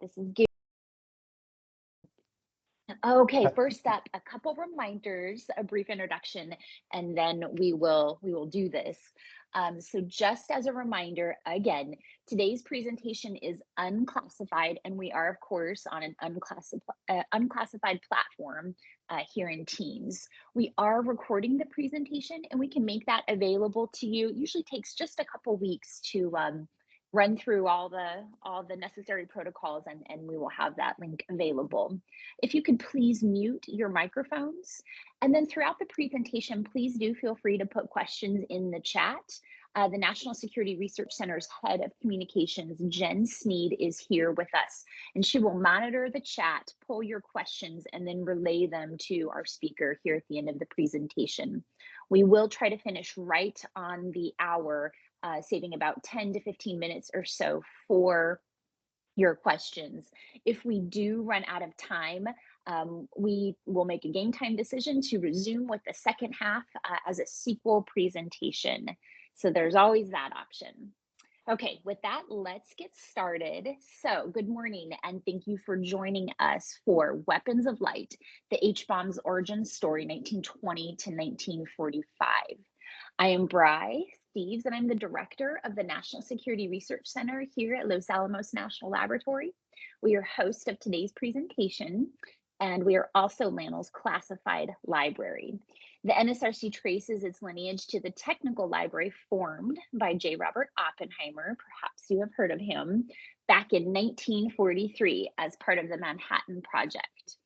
This is Gary. Okay, first up, a couple reminders, a brief introduction, and then we will do this. So just as a reminder, again, today's presentation is unclassified, and we are, of course, on an unclassified platform here in Teams. We are recording the presentation, and we can make that available to you. It usually takes just a couple weeks to run through all the necessary protocols, and we will have that link available. If you could please mute your microphones, and then throughout the presentation, please do feel free to put questions in the chat. The National Security Research Center's head of communications, Jen Sneed, is here with us, and she will monitor the chat, pull your questions, and then relay them to our speaker here at the end of the presentation. We will try to finish right on the hour, saving about 10 to 15 minutes or so for your questions. If we do run out of time, we will make a game time decision to resume with the second half as a sequel presentation. So there's always that option. Okay, with that, let's get started. So good morning, and thank you for joining us for Weapons of Light, the H-bomb's origin story, 1920 to 1945. I am Bri Steves, and I'm the director of the National Security Research Center here at Los Alamos National Laboratory. We are host of today's presentation, and we are also LANL's classified library. The NSRC traces its lineage to the technical library formed by J. Robert Oppenheimer, perhaps you have heard of him, back in 1943 as part of the Manhattan Project.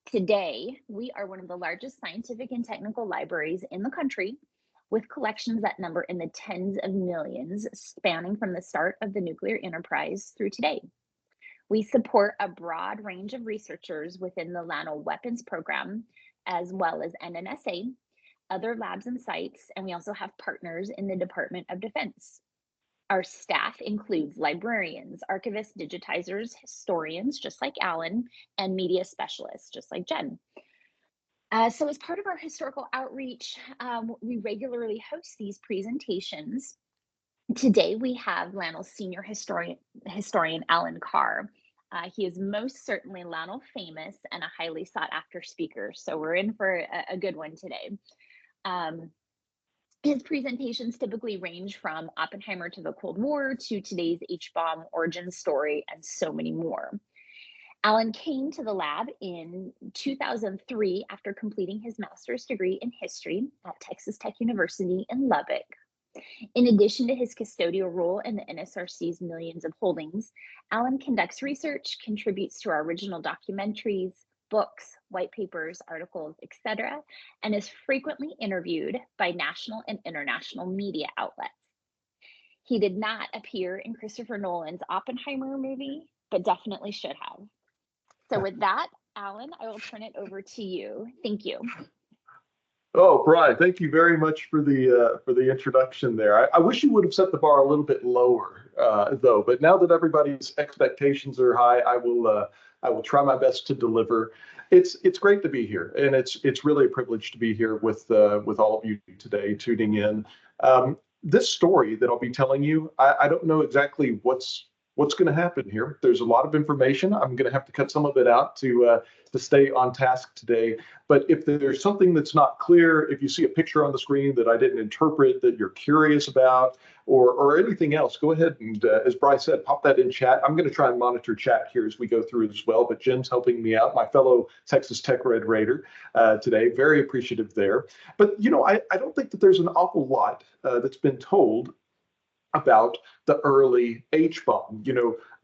Today, we are one of the largest scientific and technical libraries in the country, with collections that number in the tens of millions, spanning from the start of the nuclear enterprise through today. We support a broad range of researchers within the LANL weapons program, as well as NNSA, other labs and sites, and we also have partners in the Department of Defense. Our staff includes librarians, archivists, digitizers, historians, just like Alan, and media specialists, just like Jen. So as part of our historical outreach, we regularly host these presentations. Today, we have LANL's senior historian Alan Carr. He is most certainly LANL famous and a highly sought after speaker, so we're in for a good one today. His presentations typically range from Oppenheimer to the Cold War to today's H-bomb origin story and so many more. Alan came to the lab in 2003 after completing his master's degree in history at Texas Tech University in Lubbock. In addition to his custodial role in the NSRC's millions of holdings, Alan conducts research, contributes to our original documentaries, books, white papers, articles, etc., and is frequently interviewed by national and international media outlets. He did not appear in Christopher Nolan's Oppenheimer movie, but definitely should have. So with that, Alan, I will turn it over to you. Thank you. Oh, Brian, thank you very much for the introduction there. I wish you would have set the bar a little bit lower, though. But now that everybody's expectations are high, I will try my best to deliver. It's great to be here, and it's really a privilege to be here with all of you today tuning in. This story that I'll be telling you, I don't know exactly what's going to happen here. There's a lot of information. I'm going to have to cut some of it out to stay on task today. But if there's something that's not clear, if you see a picture on the screen that I didn't interpret, that you're curious about, or anything else, go ahead and, as Bryce said, pop that in chat. I'm going to try and monitor chat here as we go through it as well. But Jen's helping me out, my fellow Texas Tech Red Raider today. Very appreciative there. But, I don't think that there's an awful lot that's been told about the early H-bomb.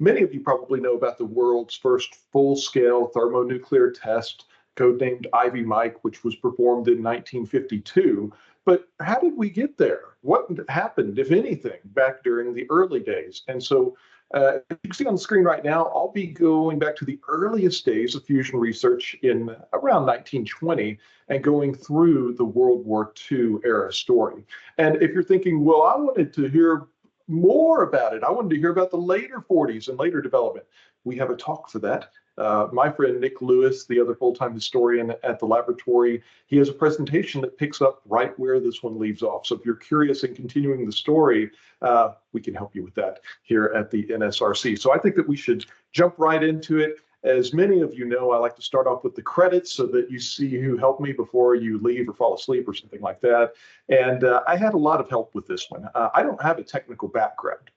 Many of you probably know about the world's first full-scale thermonuclear test, codenamed Ivy Mike, which was performed in 1952. But how did we get there? What happened, if anything, back during the early days? And so you can see on the screen right now, I'll be going back to the earliest days of fusion research in around 1920 and going through the World War II era story. And if you're thinking, well, I wanted to hear more about it. I wanted to hear about the later 40s and later development. We have a talk for that. My friend Nick Lewis, the other full-time historian at the laboratory, he has a presentation that picks up right where this one leaves off. So if you're curious in continuing the story, we can help you with that here at the NSRC. So I think that we should jump right into it. As many of you know, I like to start off with the credits so that you see who helped me before you leave or fall asleep or something like that. And I had a lot of help with this one. I don't have a technical background.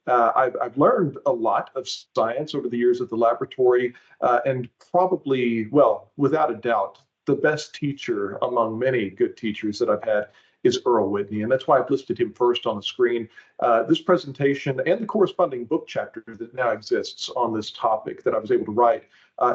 I've learned a lot of science over the years at the laboratory, and probably, well, without a doubt, the best teacher among many good teachers that I've had is Earl Whitney, and that's why I've listed him first on the screen. This presentation and the corresponding book chapter that now exists on this topic that I was able to write,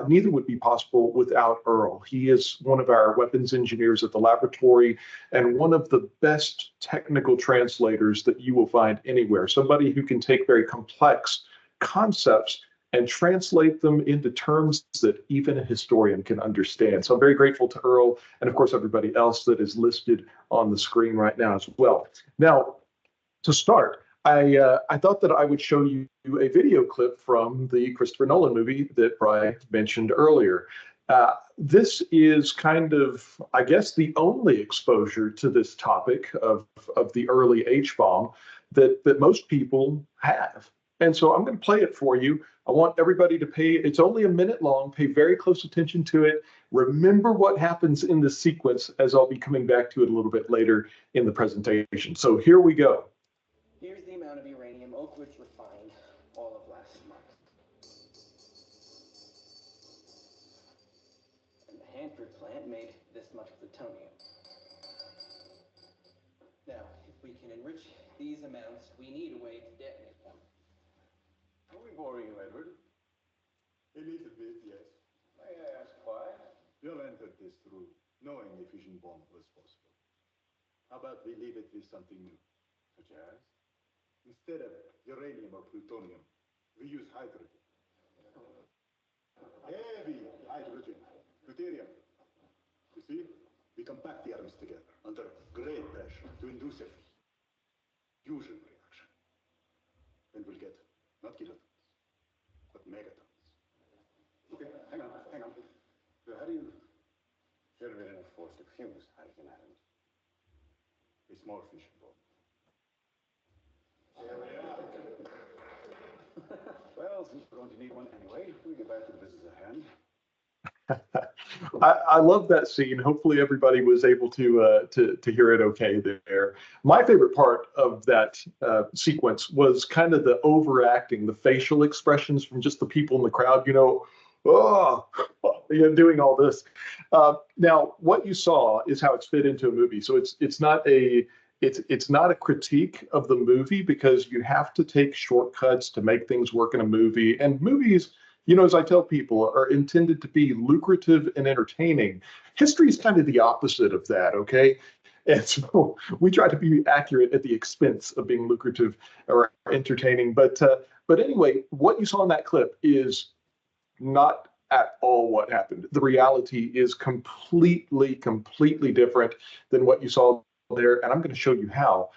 neither would be possible without Earl. He is one of our weapons engineers at the laboratory and one of the best technical translators that you will find anywhere. Somebody who can take very complex concepts and translate them into terms that even a historian can understand. So I'm very grateful to Earl and, of course, everybody else that is listed on the screen right now as well. Now, to start, I thought that I would show you a video clip from the Christopher Nolan movie that Bri mentioned earlier. This is kind of, I guess, the only exposure to this topic of the early H-bomb that most people have. And so I'm going to play it for you. I want everybody to pay, it's only a minute long, pay very close attention to it. Remember what happens in the sequence, as I'll be coming back to it a little bit later in the presentation. So here we go. Here's the amount of uranium Oak Ridge refined all of last month. And the Hanford plant made this much plutonium. Now, if we can enrich these amounts, we need a way to detonate them. Are we boring you, Edward? A little bit, yes. May I ask why? You'll enter this through knowing a fission bomb was possible. How about we leave it with something new? Such as? Instead of uranium or plutonium, we use hydrogen. Heavy hydrogen, deuterium. You see, we compact the atoms together under great pressure to induce a fusion reaction. And we'll get not kilotons, but megatons. Okay, hang on. So how do you generate enough force to fuse hydrogen atoms? A small fission bomb. Well, since we're going to need one anyway, we get back to the business at hand. I love that scene. Hopefully everybody was able to hear it okay there. My favorite part of that sequence was kind of the overacting, the facial expressions from just the people in the crowd, oh, doing all this. Now, what you saw is how it's fit into a movie. So it's not a critique of the movie, because you have to take shortcuts to make things work in a movie. And movies, as I tell people, are intended to be lucrative and entertaining. History is kind of the opposite of that, okay? And so we try to be accurate at the expense of being lucrative or entertaining. But anyway, what you saw in that clip is not at all what happened. The reality is completely different than what you saw there, and I'm going to show you how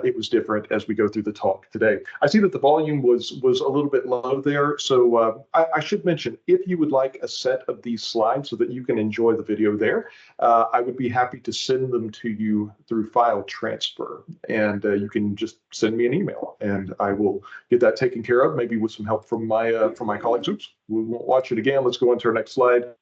it was different as we go through the talk today. I see that the volume was a little bit low there, so I should mention, if you would like a set of these slides so that you can enjoy the video there, I would be happy to send them to you through file transfer, and you can just send me an email, and I will get that taken care of, maybe with some help from my colleagues. Oops, we won't watch it again. Let's go on to our next slide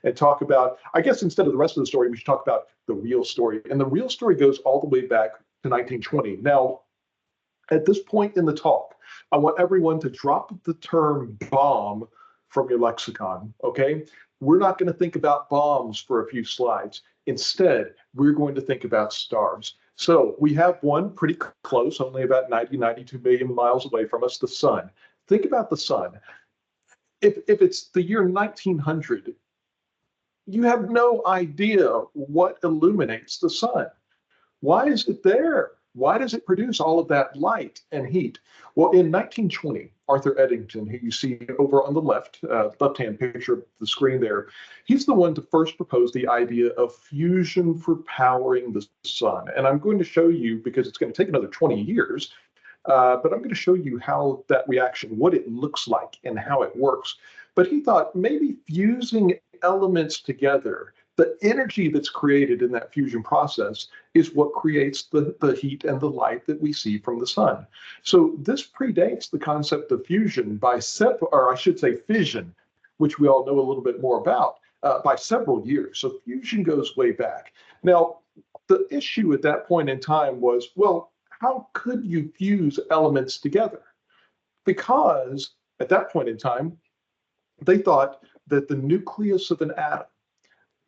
and talk about, I guess instead of the rest of the story, we should talk about the real story. And the real story goes all the way back to 1920. Now, at this point in the talk, I want everyone to drop the term bomb from your lexicon, okay? We're not going to think about bombs for a few slides. Instead, we're going to think about stars. So we have one pretty close, only about 92 million miles away from us, the sun. Think about the sun. If it's the year 1900, you have no idea what illuminates the sun. Why is it there? Why does it produce all of that light and heat? Well, in 1920, Arthur Eddington, who you see over on the left-hand picture of the screen there, he's the one to first propose the idea of fusion for powering the sun. And I'm going to show you, because it's going to take another 20 years, but I'm going to show you how that reaction, what it looks like and how it works. But he thought maybe fusing elements together, the energy that's created in that fusion process is what creates the heat and the light that we see from the sun. So this predates the concept of fusion by or I should say fission, which we all know a little bit more about, by several years. So fusion goes way back. Now, the issue at that point in time was, well, how could you fuse elements together? Because at that point in time, they thought that the nucleus of an atom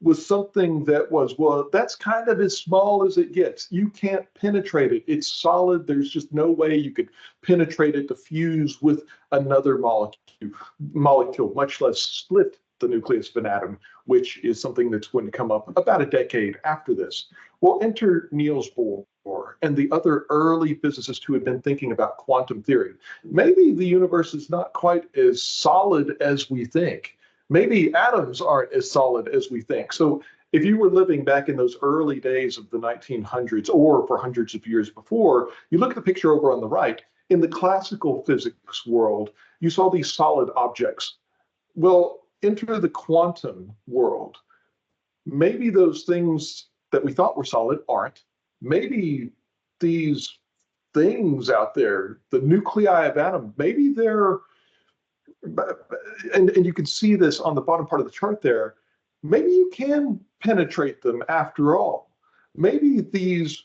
was something that was, well, that's kind of as small as it gets. You can't penetrate it. It's solid. There's just no way you could penetrate it to fuse with another molecule, much less split the nucleus of an atom, which is something that's going to come up about a decade after this. Well, enter Niels Bohr and the other early physicists who had been thinking about quantum theory. Maybe the universe is not quite as solid as we think. Maybe atoms aren't as solid as we think. So if you were living back in those early days of the 1900s or for hundreds of years before, you look at the picture over on the right, in the classical physics world, you saw these solid objects. Well, enter the quantum world. Maybe those things that we thought were solid aren't. Maybe these things out there, the nuclei of atom, maybe they're and you can see this on the bottom part of the chart there, maybe you can penetrate them after all. Maybe this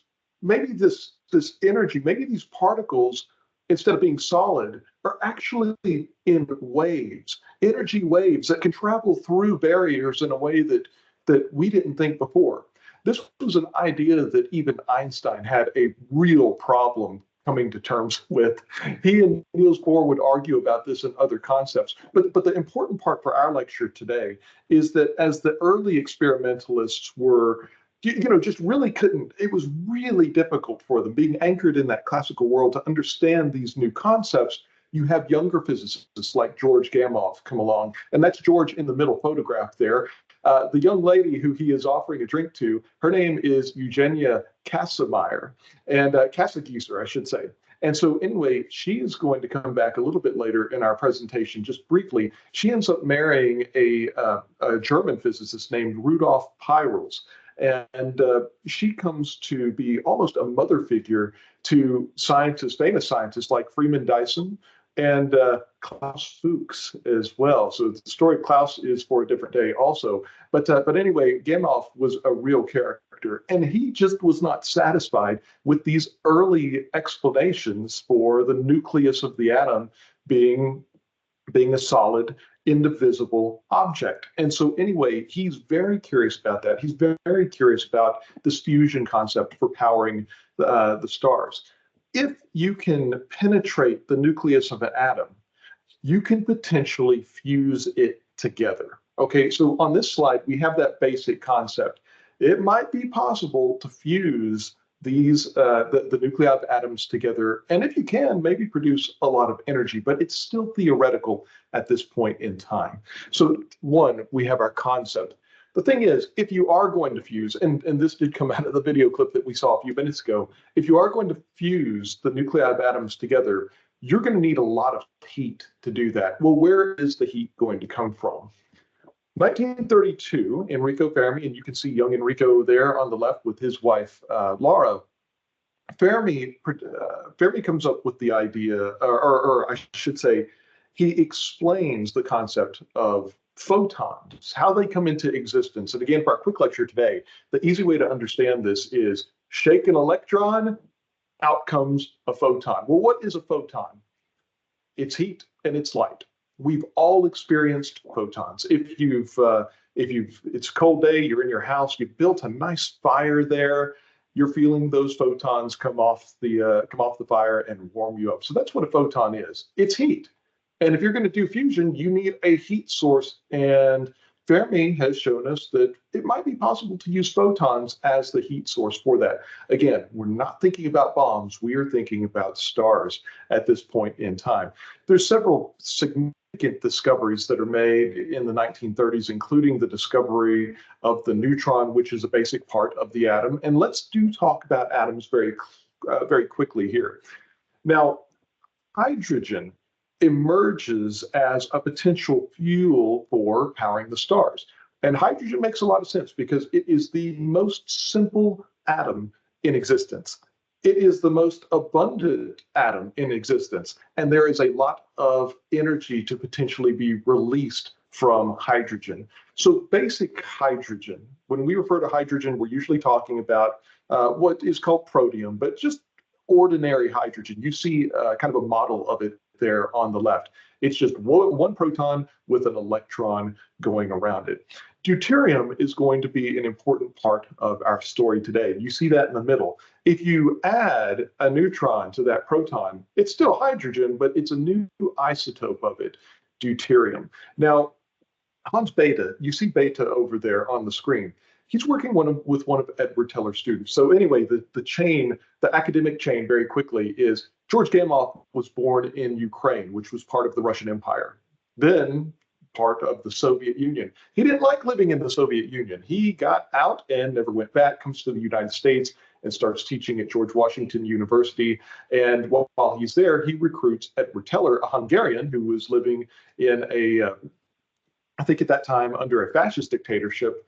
energy, maybe these particles, instead of being solid, are actually in waves, energy waves that can travel through barriers in a way that we didn't think before. This was an idea that even Einstein had a real problem coming to terms with. He and Niels Bohr would argue about this and other concepts. But the important part for our lecture today is that as the early experimentalists were, just really couldn't, it was really difficult for them being anchored in that classical world to understand these new concepts. You have younger physicists like George Gamow come along, and that's George in the middle photograph there. The young lady who he is offering a drink to, her name is Eugenia Kassemeyer, and Kassegeisser, I should say. And so anyway, she is going to come back a little bit later in our presentation, just briefly. She ends up marrying a German physicist named Rudolf Peierls. And she comes to be almost a mother figure to scientists, famous scientists like Freeman Dyson and Klaus Fuchs as well. So the story of Klaus is for a different day also. But anyway, Gamow was a real character, and he just was not satisfied with these early explanations for the nucleus of the atom being a solid, indivisible object. And so anyway, he's very curious about that. He's very curious about this fusion concept for powering the stars. If you can penetrate the nucleus of an atom, you can potentially fuse it together. Okay, so on this slide, we have that basic concept. It might be possible to fuse these the nuclei of atoms together, and if you can, maybe produce a lot of energy, but it's still theoretical at this point in time. So one, we have our concept. The thing is, if you are going to fuse, and this did come out of the video clip that we saw a few minutes ago, if you are going to fuse the nuclei of atoms together, you're going to need a lot of heat to do that. Well, where is the heat going to come from? 1932, Enrico Fermi, and you can see young Enrico there on the left with his wife, Laura. Fermi comes up with the idea, or I should say, he explains the concept of photons, how they come into existence. And again, for our quick lecture today, the easy way to understand this is shake an electron, out comes a photon. Well, what is a photon? It's heat and it's light. We've all experienced photons. It's a cold day, you're in your house, you've built a nice fire there, you're feeling those photons come off the fire and warm you up. So that's what a photon is. It's heat. And if you're going to do fusion, you need a heat source. And Fermi has shown us that it might be possible to use photons as the heat source for that. Again, we're not thinking about bombs. We are thinking about stars at this point in time. There's several significant discoveries that are made in the 1930s, including the discovery of the neutron, which is a basic part of the atom. And let's talk about atoms very quickly here. Now, hydrogen emerges as a potential fuel for powering the stars. And hydrogen makes a lot of sense because it is the most simple atom in existence. It is the most abundant atom in existence. And there is a lot of energy to potentially be released from hydrogen. So basic hydrogen, when we refer to hydrogen, we're usually talking about what is called protium, but just ordinary hydrogen. You see kind of a model of it there on the left. It's just one proton with an electron going around it. Deuterium is going to be an important part of our story today. You see that in the middle. If you add a neutron to that proton, it's still hydrogen, but it's a new isotope of it, deuterium. Now, Hans Bethe, you see Bethe over there on the screen. He's working with one of Edward Teller's students. So anyway, the chain, the academic chain very quickly is George Gamow was born in Ukraine, which was part of the Russian Empire, then part of the Soviet Union. He didn't like living in the Soviet Union. He got out and never went back, comes to the United States and starts teaching at George Washington University. And while he's there, he recruits Edward Teller, a Hungarian who was living in I think at that time under a fascist dictatorship.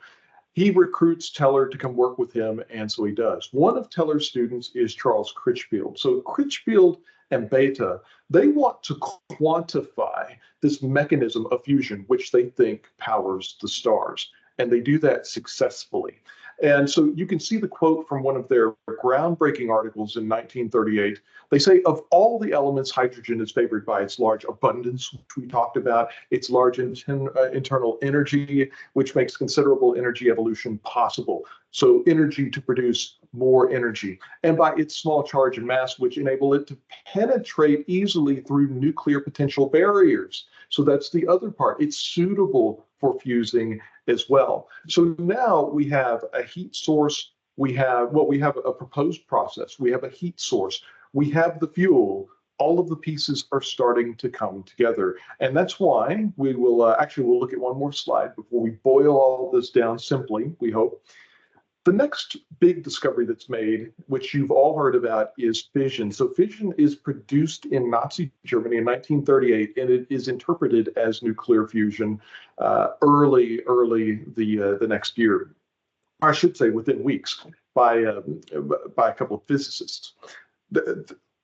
He recruits Teller to come work with him, and so he does. One of Teller's students is Charles Critchfield. So Critchfield and Bethe, they want to quantify this mechanism of fusion, which they think powers the stars, and they do that successfully. And so you can see the quote from one of their groundbreaking articles in 1938. They say, of all the elements, hydrogen is favored by its large abundance, which we talked about, its large internal energy, which makes considerable energy evolution possible. So energy to produce more energy, and by its small charge and mass, which enable it to penetrate easily through nuclear potential barriers. So that's the other part. It's suitable for fusing as well. So now we have a heat source. We have a proposed process. We have a heat source. We have the fuel. All of the pieces are starting to come together. And that's why we will we'll look at one more slide before we boil all this down simply, we hope. The next big discovery that's made, which you've all heard about, is fission. So fission is produced in Nazi Germany in 1938, and it is interpreted as nuclear fusion early the next year. I should say within weeks by a couple of physicists.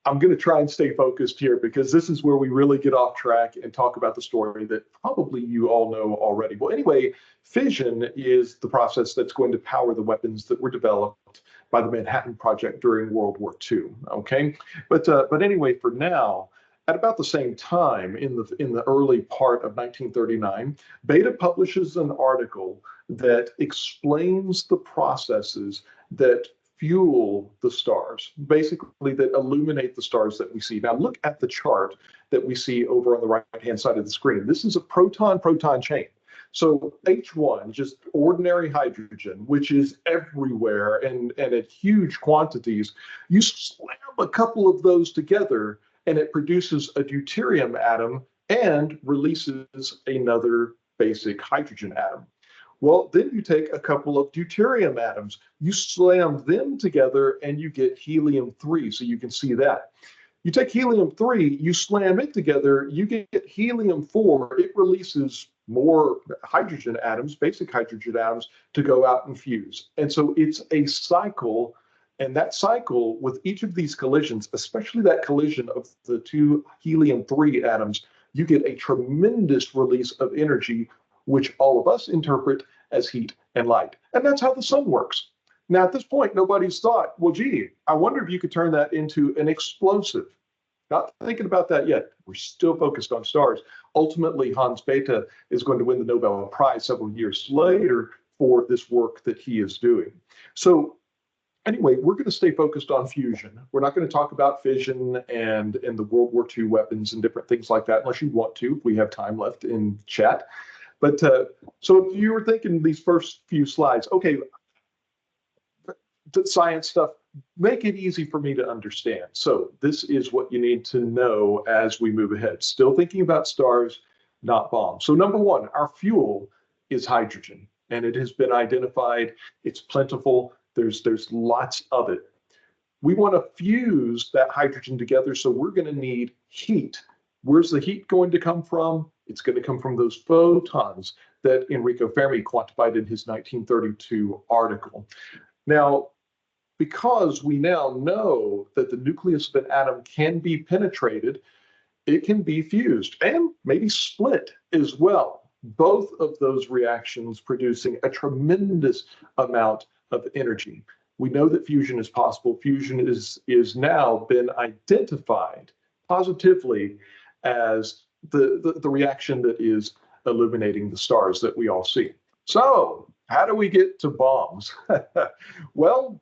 I'm going to try and stay focused here because this is where we really get off track and talk about the story that probably you all know already. Well, anyway, fission is the process that's going to power the weapons that were developed by the Manhattan Project during World War II. Okay, but anyway, for now, at about the same time, in the early part of 1939, Bethe publishes an article that explains the processes that fuel the stars, basically that illuminate the stars that we see. Now look at the chart that we see over on the right-hand side of the screen. This is a proton-proton chain. So H1, just ordinary hydrogen, which is everywhere and at huge quantities, you slam a couple of those together and it produces a deuterium atom and releases another basic hydrogen atom. Well, then you take a couple of deuterium atoms, you slam them together and you get helium-3, so you can see that. You take helium-3, you slam it together, you get helium-4, it releases more hydrogen atoms, basic hydrogen atoms, to go out and fuse. And so it's a cycle, and that cycle with each of these collisions, especially that collision of the two helium-3 atoms, you get a tremendous release of energy, which all of us interpret as heat and light. And that's how the sun works. Now, at this point, nobody's thought, well, gee, I wonder if you could turn that into an explosive. Not thinking about that yet. We're still focused on stars. Ultimately, Hans Bethe is going to win the Nobel Prize several years later for this work that he is doing. So anyway, we're going to stay focused on fusion. We're not going to talk about fission and the World War II weapons and different things like that, unless you want to, if we have time left in chat. But so if you were thinking these first few slides, okay, the science stuff, make it easy for me to understand. So this is what you need to know as we move ahead. Still thinking about stars, not bombs. So number one, our fuel is hydrogen, and it has been identified. It's plentiful. There's lots of it. We want to fuse that hydrogen together, so we're going to need heat. Where's the heat going to come from? It's going to come from those photons that Enrico Fermi quantified in his 1932 article. Now, because we now know that the nucleus of an atom can be penetrated, it can be fused and maybe split as well. Both of those reactions producing a tremendous amount of energy. We know that fusion is possible. Fusion is now been identified positively as the reaction that is illuminating the stars that we all see. So, how do we get to bombs? Well,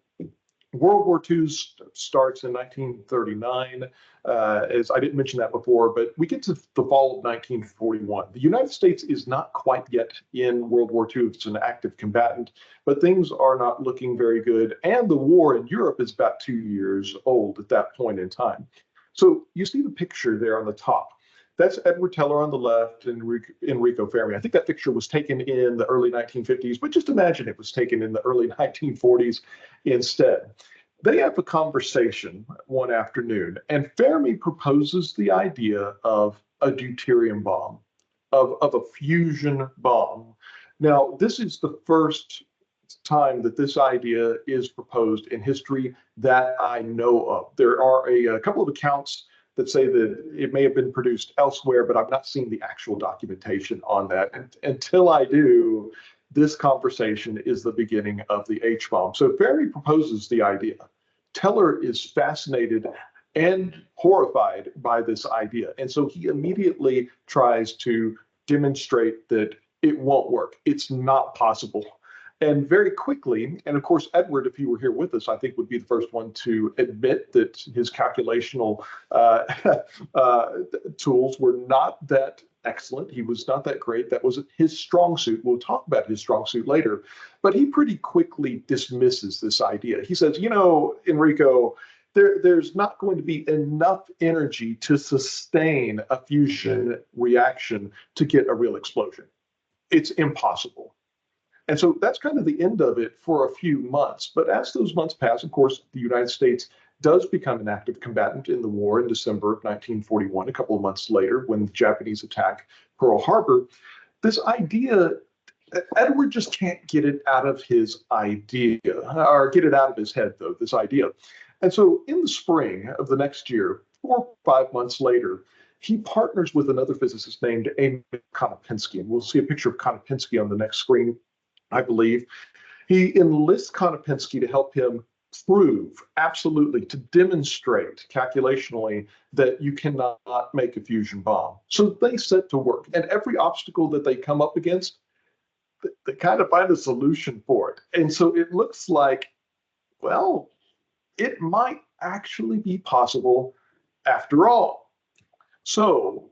World War II starts in 1939. As I didn't mention that before, but we get to the fall of 1941. The United States is not quite yet in World War II. It's an active combatant, but things are not looking very good. And the war in Europe is about 2 years old at that point in time. So you see the picture there on the top. That's Edward Teller on the left and Enrico Fermi. I think that picture was taken in the early 1950s, but just imagine it was taken in the early 1940s instead. They have a conversation one afternoon, and Fermi proposes the idea of a deuterium bomb, of a fusion bomb. Now, this is the first time that this idea is proposed in history that I know of. There are a couple of accounts that say that it may have been produced elsewhere, but I've not seen the actual documentation on that. And until I do, this conversation is the beginning of the H-bomb. So Fermi proposes the idea. Teller is fascinated and horrified by this idea. And so he immediately tries to demonstrate that it won't work. It's not possible. And very quickly, and of course, Edward, if he were here with us, I think would be the first one to admit that his calculational tools were not that excellent. He was not that great. That wasn't his strong suit. We'll talk about his strong suit later. But he pretty quickly dismisses this idea. He says, you know, Enrico, there's not going to be enough energy to sustain a fusion reaction to get a real explosion. It's impossible. And so that's kind of the end of it for a few months. But as those months pass, of course, the United States does become an active combatant in the war in December of 1941, a couple of months later, when the Japanese attack Pearl Harbor. This idea, Edward just can't get it out of his idea, or get it out of his head, though, this idea. And so in the spring of the next year, 4 or 5 months later, he partners with another physicist named Amy Konopinski. And we'll see a picture of Konopinski on the next screen, I believe. He enlists Konopinski to help him prove, absolutely, to demonstrate calculationally that you cannot make a fusion bomb. So they set to work. And every obstacle that they come up against, they kind of find a solution for it. And so it looks like, well, it might actually be possible after all. So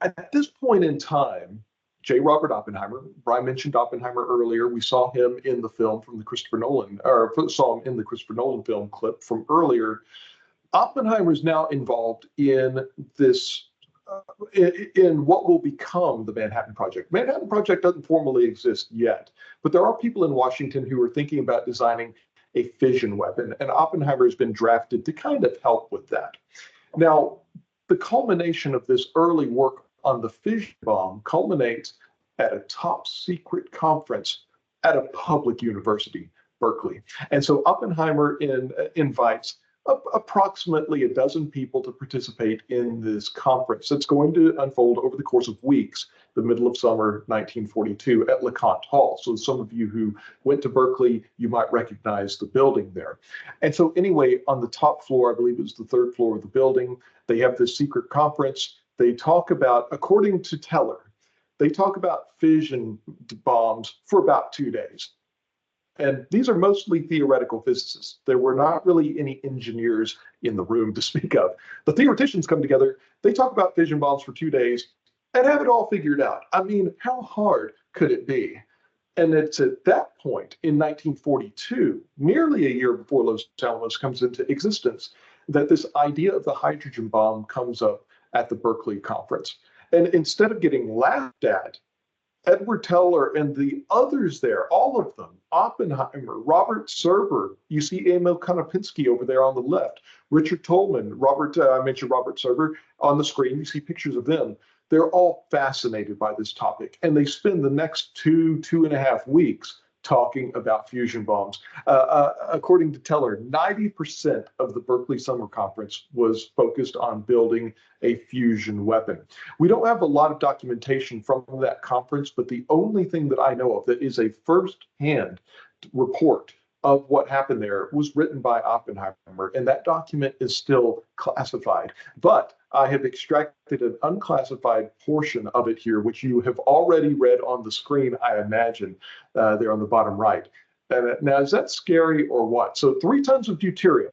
at this point in time, J. Robert Oppenheimer, Brian mentioned Oppenheimer earlier. We saw him in the film from the Christopher Nolan, or saw him in the Christopher Nolan film clip from earlier. Oppenheimer is now involved in this, in what will become the Manhattan Project. Manhattan Project doesn't formally exist yet, but there are people in Washington who are thinking about designing a fission weapon, and Oppenheimer has been drafted to kind of help with that. Now, the culmination of this early work on the fission bomb culminates at a top secret conference at a public university, Berkeley. And so Oppenheimer invites approximately a dozen people to participate in this conference that's going to unfold over the course of weeks, the middle of summer 1942 at LeConte Hall. So some of you who went to Berkeley, you might recognize the building there. And so anyway, on the top floor, I believe it was the 3rd floor of the building, they have this secret conference. They talk about, according to Teller, they talk about fission bombs for about 2 days. And these are mostly theoretical physicists. There were not really any engineers in the room to speak of. The theoreticians come together, they talk about fission bombs for 2 days and have it all figured out. I mean, how hard could it be? And it's at that point in 1942, nearly a year before Los Alamos comes into existence, that this idea of the hydrogen bomb comes up at the Berkeley conference. And instead of getting laughed at, Edward Teller and the others there, all of them, Oppenheimer, Robert Serber, you see Emil Konopinski over there on the left, Richard Tolman, I mentioned Robert Serber on the screen, you see pictures of them. They're all fascinated by this topic, and they spend the next 2.5 weeks talking about fusion bombs. According to Teller, 90% of the Berkeley Summer Conference was focused on building a fusion weapon. We don't have a lot of documentation from that conference, but the only thing that I know of that is a first-hand report of what happened there was written by Oppenheimer, and that document is still classified. But I have extracted an unclassified portion of it here, which you have already read on the screen, I imagine, there on the bottom right. Now, is that scary or what? So 3 tons of deuterium,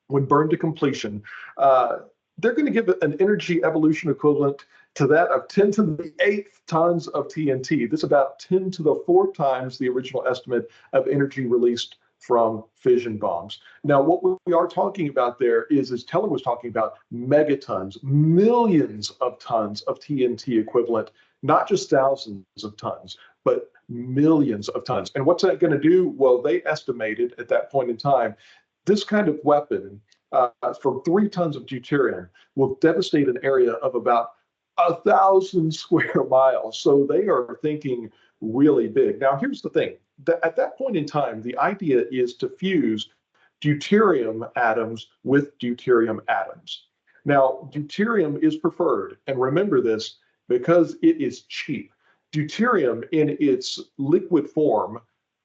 when burned to completion, they're going to give it an energy evolution equivalent to that of 10 to the 8th tons of TNT. This is about 10 to the 4th times the original estimate of energy released from fission bombs. Now, what we are talking about there is, as Teller was talking about, megatons, millions of tons of TNT equivalent, not just thousands of tons, but millions of tons. And what's that going to do? Well, they estimated at that point in time, this kind of weapon from 3 tons of deuterium will devastate an area of about 1,000 square miles. So they are thinking really big. Now, here's the thing. At that point in time, the idea is to fuse deuterium atoms with deuterium atoms. Now, deuterium is preferred. And remember this, because it is cheap. Deuterium in its liquid form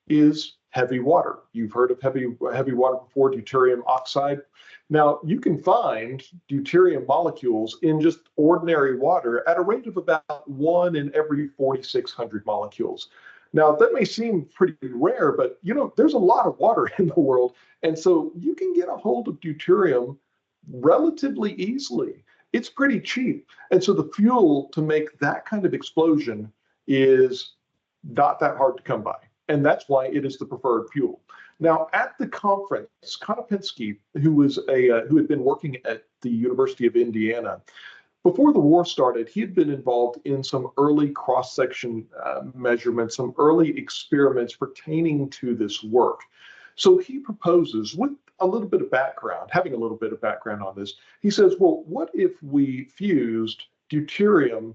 is heavy water. You've heard of heavy water before, deuterium oxide. Now, you can find deuterium molecules in just ordinary water at a rate of about 1 in every 4,600 molecules. Now, that may seem pretty rare, but there's a lot of water in the world, and so you can get a hold of deuterium relatively easily. It's pretty cheap, and so the fuel to make that kind of explosion is not that hard to come by, and that's why it is the preferred fuel. Now, at the conference, Konopinski, who had been working at the University of Indiana, before the war started, he had been involved in some early cross-section measurements, some early experiments pertaining to this work. So he proposes, with a little bit of background, having a little bit of background on this, he says, well, what if we fused deuterium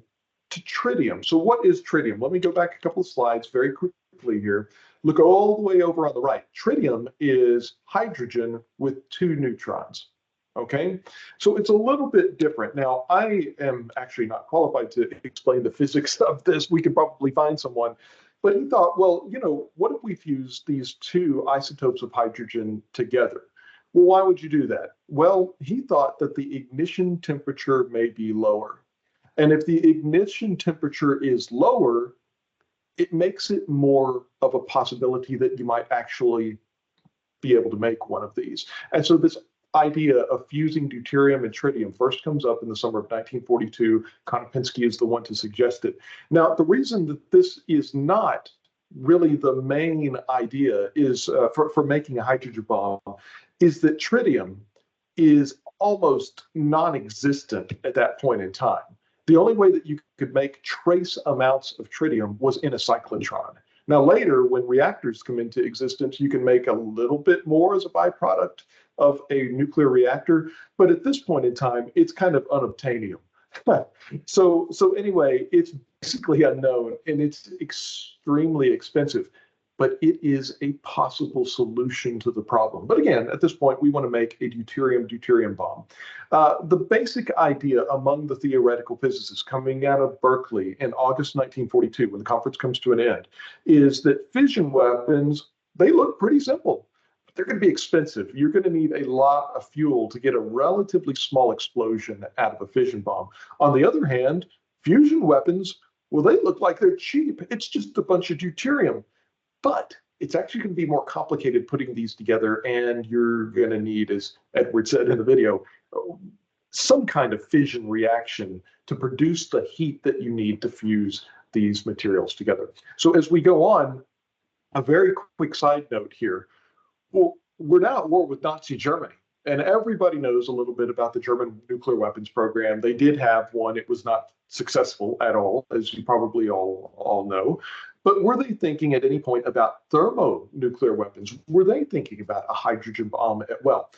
to tritium? So what is tritium? Let me go back a couple of slides very quickly here. Look all the way over on the right. Tritium is hydrogen with 2 neutrons. Okay, so it's a little bit different. Now, I am actually not qualified to explain the physics of this. We could probably find someone. But he thought, well, what if we fuse these 2 isotopes of hydrogen together? Well, why would you do that? Well, he thought that the ignition temperature may be lower. And if the ignition temperature is lower, it makes it more of a possibility that you might actually be able to make one of these. And so this idea of fusing deuterium and tritium first comes up in the summer of 1942. Konopinski is the one to suggest it. Now, the reason that this is not really the main idea is for making a hydrogen bomb is that tritium is almost non-existent at that point in time. The only way that you could make trace amounts of tritium was in a cyclotron. Now, later, when reactors come into existence, you can make a little bit more as a byproduct of a nuclear reactor, but at this point in time, it's kind of unobtainium. So anyway, it's basically unknown, and it's extremely expensive, but it is a possible solution to the problem. But again, at this point, we want to make a deuterium bomb. The basic idea among the theoretical physicists coming out of Berkeley in August 1942, when the conference comes to an end, is that fission weapons, they look pretty simple. They're going to be expensive. You're going to need a lot of fuel to get a relatively small explosion out of a fission bomb. On the other hand, fusion weapons, well, they look like they're cheap. It's just a bunch of deuterium. But it's actually going to be more complicated putting these together, and you're going to need, as Edward said in the video, some kind of fission reaction to produce the heat that you need to fuse these materials together. So as we go on, a very quick side note here. Well, we're now at war with Nazi Germany. And everybody knows a little bit about the German nuclear weapons program. They did have one. It was not successful at all, as you probably all know. But were they thinking at any point about thermonuclear weapons? Were they thinking about a hydrogen bomb? Well,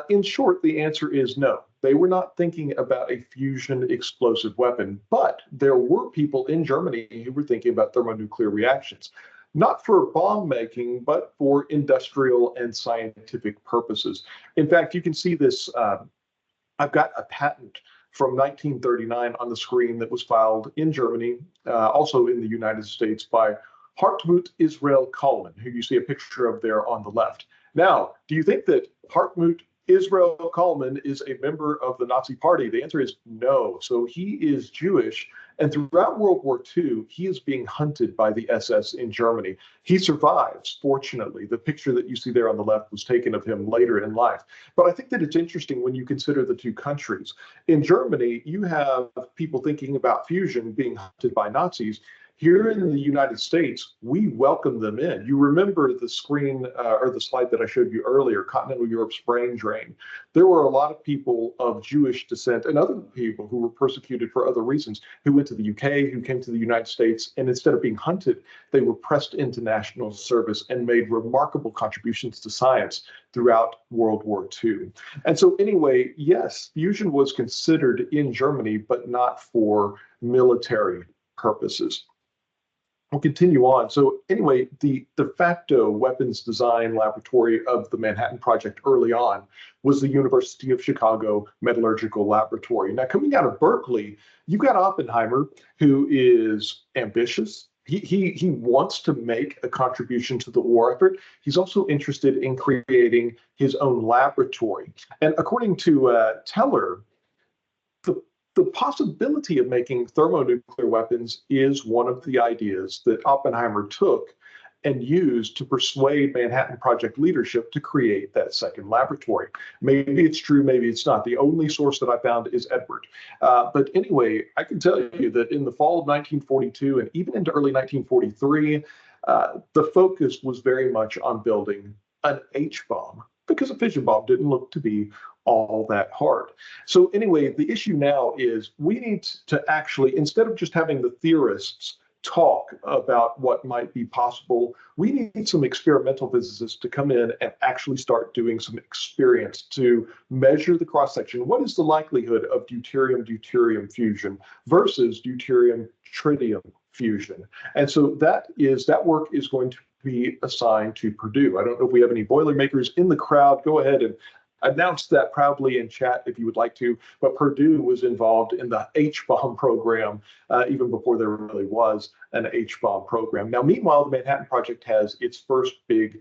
in short, the answer is no. They were not thinking about a fusion explosive weapon, but there were people in Germany who were thinking about thermonuclear reactions, not for bomb making, but for industrial and scientific purposes. In fact, you can see this. I've got a patent from 1939 on the screen that was filed in Germany, also in the United States, by Hartmut Israel Kallmann, who you see a picture of there on the left. Now, do you think that Hartmut Israel Kallmann is a member of the Nazi Party? The answer is no. So he is Jewish. And throughout World War II, he is being hunted by the SS in Germany. He survives, fortunately. The picture that you see there on the left was taken of him later in life. But I think that it's interesting when you consider the two countries. In Germany, you have people thinking about fusion being hunted by Nazis. Here in the United States, we welcome them in. You remember the screen or the slide that I showed you earlier, continental Europe's brain drain. There were a lot of people of Jewish descent and other people who were persecuted for other reasons who went to the UK, who came to the United States, and instead of being hunted, they were pressed into national service and made remarkable contributions to science throughout World War II. And so anyway, yes, fusion was considered in Germany, but not for military purposes. We'll continue on. So anyway, the de facto weapons design laboratory of the Manhattan Project early on was the University of Chicago Metallurgical Laboratory. Now, coming out of Berkeley, you've got Oppenheimer, who is ambitious. He wants to make a contribution to the war effort. He's also interested in creating his own laboratory. And according to Teller, the possibility of making thermonuclear weapons is one of the ideas that Oppenheimer took and used to persuade Manhattan Project leadership to create that second laboratory. Maybe it's true, maybe it's not. The only source that I found is Edward. But anyway, I can tell you that in the fall of 1942 and even into early 1943, the focus was very much on building an H-bomb, because a fission bomb didn't look to be all that hard. So anyway, the issue now is we need to actually, instead of just having the theorists talk about what might be possible, we need some experimental physicists to come in and actually start doing some experiments to measure the cross-section. What is the likelihood of deuterium-deuterium fusion versus deuterium-tritium fusion? And so that work is going to be assigned to Purdue. I don't know if we have any Boilermakers in the crowd. Go ahead and announce that proudly in chat if you would like to. But Purdue was involved in the H-bomb program even before there really was an H-bomb program. Now, meanwhile, the Manhattan Project has its first big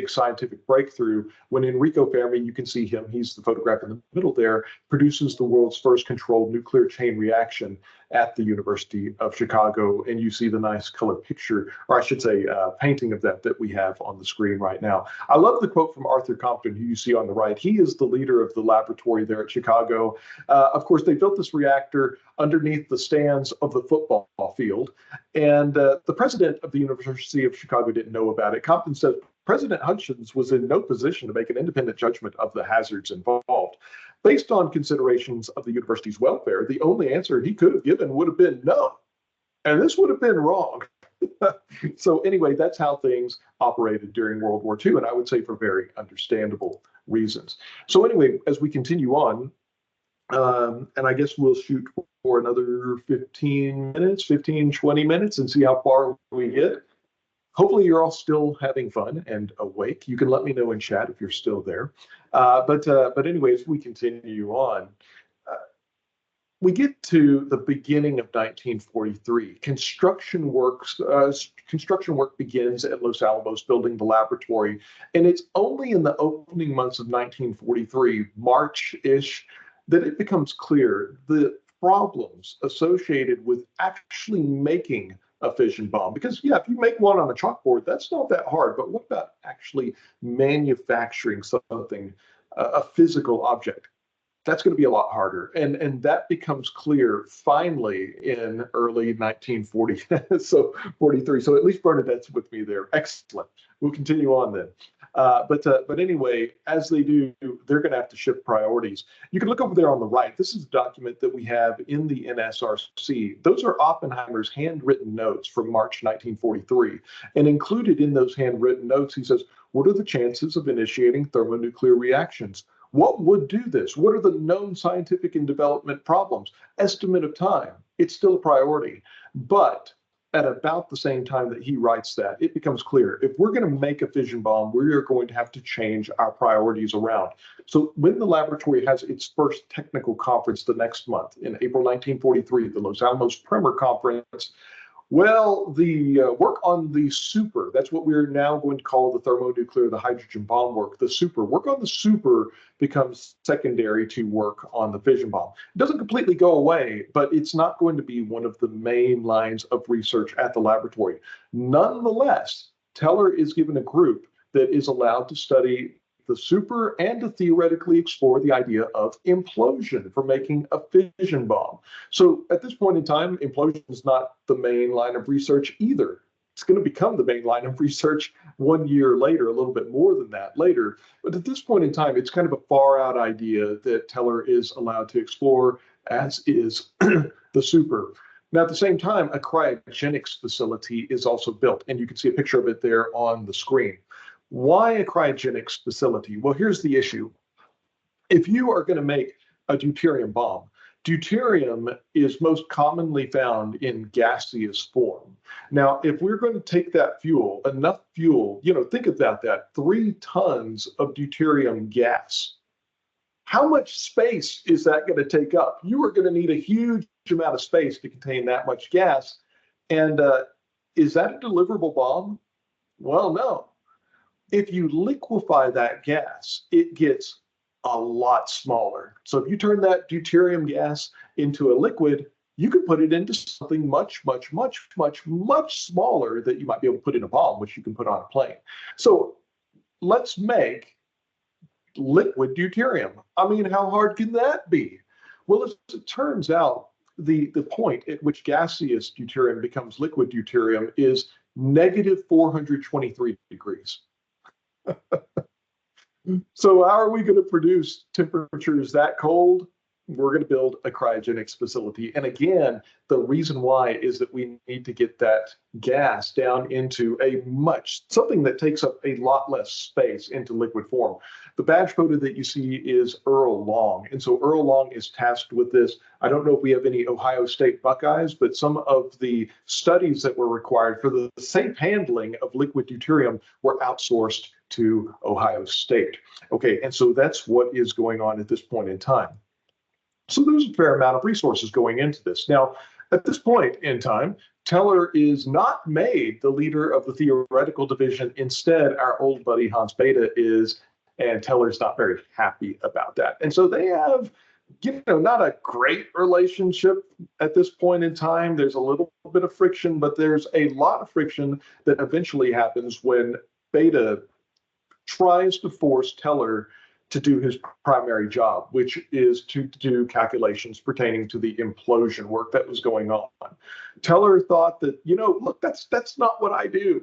scientific breakthrough when Enrico Fermi, you can see him, he's the photograph in the middle there, produces the world's first controlled nuclear chain reaction at the University of Chicago. And you see the nice color picture, or I should say painting of that we have on the screen right now. I love the quote from Arthur Compton, who you see on the right. He is the leader of the laboratory there at Chicago. Of course, they built this reactor underneath the stands of the football field. And the president of the University of Chicago didn't know about it. Compton said President Hutchins was in no position to make an independent judgment of the hazards involved. Based on considerations of the university's welfare, the only answer he could have given would have been no. And this would have been wrong. So anyway, that's how things operated during World War II, and I would say for very understandable reasons. So anyway, as we continue on, and I guess we'll shoot for another 15 minutes, 15, 20 minutes and see how far we get. Hopefully you're all still having fun and awake. You can let me know in chat if you're still there. But anyways, we continue on. We get to the beginning of 1943. Construction work begins at Los Alamos, building the laboratory. And it's only in the opening months of 1943, March-ish, that it becomes clear the problems associated with actually making a fission bomb. Because, yeah, if you make one on a chalkboard, that's not that hard. But what about actually manufacturing something, a physical object? That's going to be a lot harder. And that becomes clear finally in early 1940, so 43. So at least Bernadette's with me there. Excellent. We'll continue on then. But anyway, as they do, they're going to have to shift priorities. You can look over there on the right. This is a document that we have in the NSRC. Those are Oppenheimer's handwritten notes from March 1943. And included in those handwritten notes, he says, what are the chances of initiating thermonuclear reactions? What would do this? What are the known scientific and development problems? Estimate of time. It's still a priority. But at about the same time that he writes that, it becomes clear if we're going to make a fission bomb, we are going to have to change our priorities around. So when the laboratory has its first technical conference the next month in April 1943, the Los Alamos Primer Conference, well, the work on the super, that's what we're now going to call the thermonuclear, the hydrogen bomb work, the super. Work on the super becomes secondary to work on the fission bomb. It doesn't completely go away, but it's not going to be one of the main lines of research at the laboratory. Nonetheless, Teller is given a group that is allowed to study the super and to theoretically explore the idea of implosion for making a fission bomb. So at this point in time, implosion is not the main line of research either. It's going to become the main line of research 1 year later, a little bit more than that later. But at this point in time, it's kind of a far out idea that Teller is allowed to explore, as is the super. Now, at the same time, a cryogenics facility is also built, and you can see a picture of it there on the screen. Why a cryogenics facility? Well, here's the issue. If you are going to make a deuterium bomb, deuterium is most commonly found in gaseous form. Now, if we're going to take that fuel, enough fuel, think about that, 3 tons of deuterium gas. How much space is that going to take up? You are going to need a huge amount of space to contain that much gas. And is that a deliverable bomb? Well, no. If you liquefy that gas, it gets a lot smaller. So if you turn that deuterium gas into a liquid, you can put it into something much, much, much, much, much smaller that you might be able to put in a bomb, which you can put on a plane. So let's make liquid deuterium. I mean, how hard can that be? Well, as it turns out, the point at which gaseous deuterium becomes liquid deuterium is negative 423 degrees. So how are we going to produce temperatures that cold? We're going to build a cryogenics facility. And again, the reason why is that we need to get that gas down into something that takes up a lot less space into liquid form. The badge photo that you see is Earl Long. And so Earl Long is tasked with this. I don't know if we have any Ohio State Buckeyes, but some of the studies that were required for the safe handling of liquid deuterium were outsourced to Ohio State. Okay, and so that's what is going on at this point in time. So there's a fair amount of resources going into this. Now, at this point in time, Teller is not made the leader of the theoretical division. Instead, our old buddy Hans Bethe is, and Teller's not very happy about that. And so they have, not a great relationship at this point in time. There's a little bit of friction, but there's a lot of friction that eventually happens when Bethe tries to force Teller to do his primary job, which is to do calculations pertaining to the implosion work that was going on. Teller thought that, look, that's not what I do.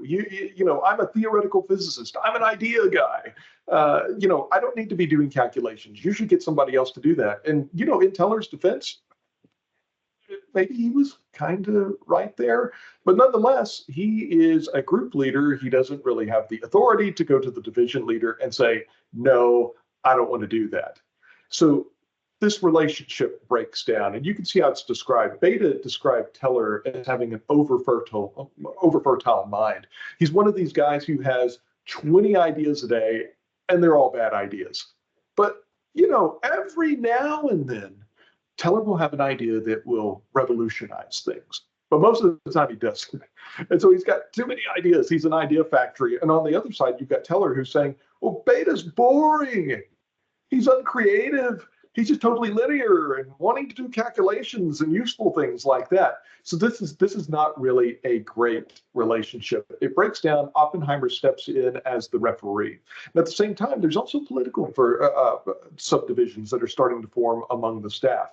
I'm a theoretical physicist. I'm an idea guy. I don't need to be doing calculations. You should get somebody else to do that. And, in Teller's defense, maybe he was kind of right there, but nonetheless, he is a group leader. He doesn't really have the authority to go to the division leader and say, no, I don't want to do that. So this relationship breaks down, and you can see how it's described. Bethe described Teller as having an over-fertile mind. He's one of these guys who has 20 ideas a day, and they're all bad ideas. But, every now and then, Teller will have an idea that will revolutionize things. But most of the time he doesn't. And so he's got too many ideas. He's an idea factory. And on the other side, you've got Teller who's saying, well, Bethe's boring. He's uncreative. he's just totally linear and wanting to do calculations and useful things like that. So this is not really a great relationship. It breaks down. Oppenheimer steps in as the referee. And at the same time, there's also political subdivisions that are starting to form among the staff.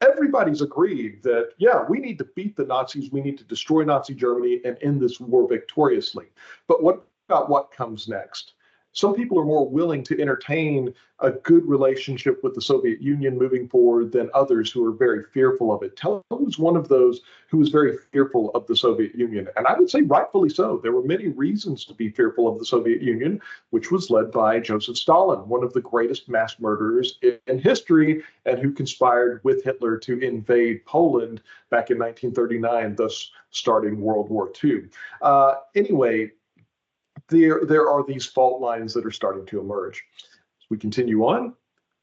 Everybody's agreed that, yeah, we need to beat the Nazis, we need to destroy Nazi Germany and end this war victoriously. But what about what comes next? Some people are more willing to entertain a good relationship with the Soviet Union moving forward than others who are very fearful of it. Teller was one of those who was very fearful of the Soviet Union. And I would say rightfully so. There were many reasons to be fearful of the Soviet Union, which was led by Joseph Stalin, one of the greatest mass murderers in history, and who conspired with Hitler to invade Poland back in 1939, thus starting World War II. Anyway, there are these fault lines that are starting to emerge. As we continue on,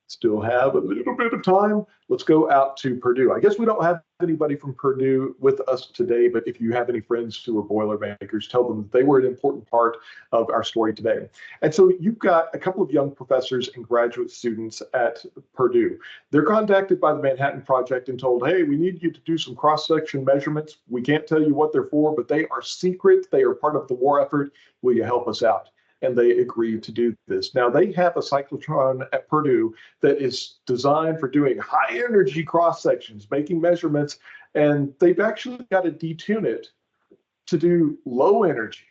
still have a little bit of time. Let's go out to Purdue. I guess we don't have anybody from Purdue with us today, but if you have any friends who are Boilermakers, tell them that they were an important part of our story today. And so you've got a couple of young professors and graduate students at Purdue. They're contacted by the Manhattan Project and told, hey, we need you to do some cross-section measurements. We can't tell you what they're for, but they are secret. They are part of the war effort. Will you help us out? And they agreed to do this. Now, they have a cyclotron at Purdue that is designed for doing high energy cross sections, making measurements, and they've actually got to detune it to do low energy.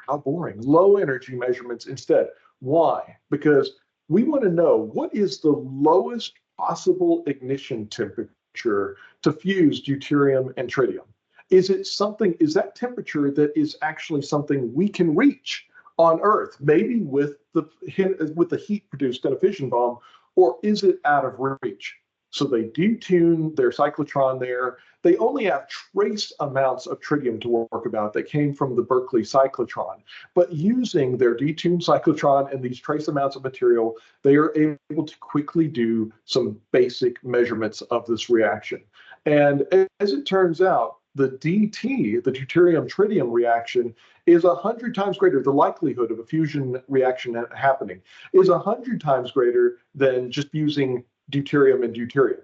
How boring. Low energy measurements instead. Why? Because we want to know what is the lowest possible ignition temperature to fuse deuterium and tritium. Is that temperature that is actually something we can reach on Earth, maybe with the heat produced in a fission bomb, or is it out of reach? So they detune their cyclotron there. They only have trace amounts of tritium to work about that came from the Berkeley cyclotron. But using their detuned cyclotron and these trace amounts of material, they are able to quickly do some basic measurements of this reaction. And as it turns out, the DT, the deuterium-tritium reaction, is 100 times greater. The likelihood of a fusion reaction happening is 100 times greater than just using deuterium and deuterium.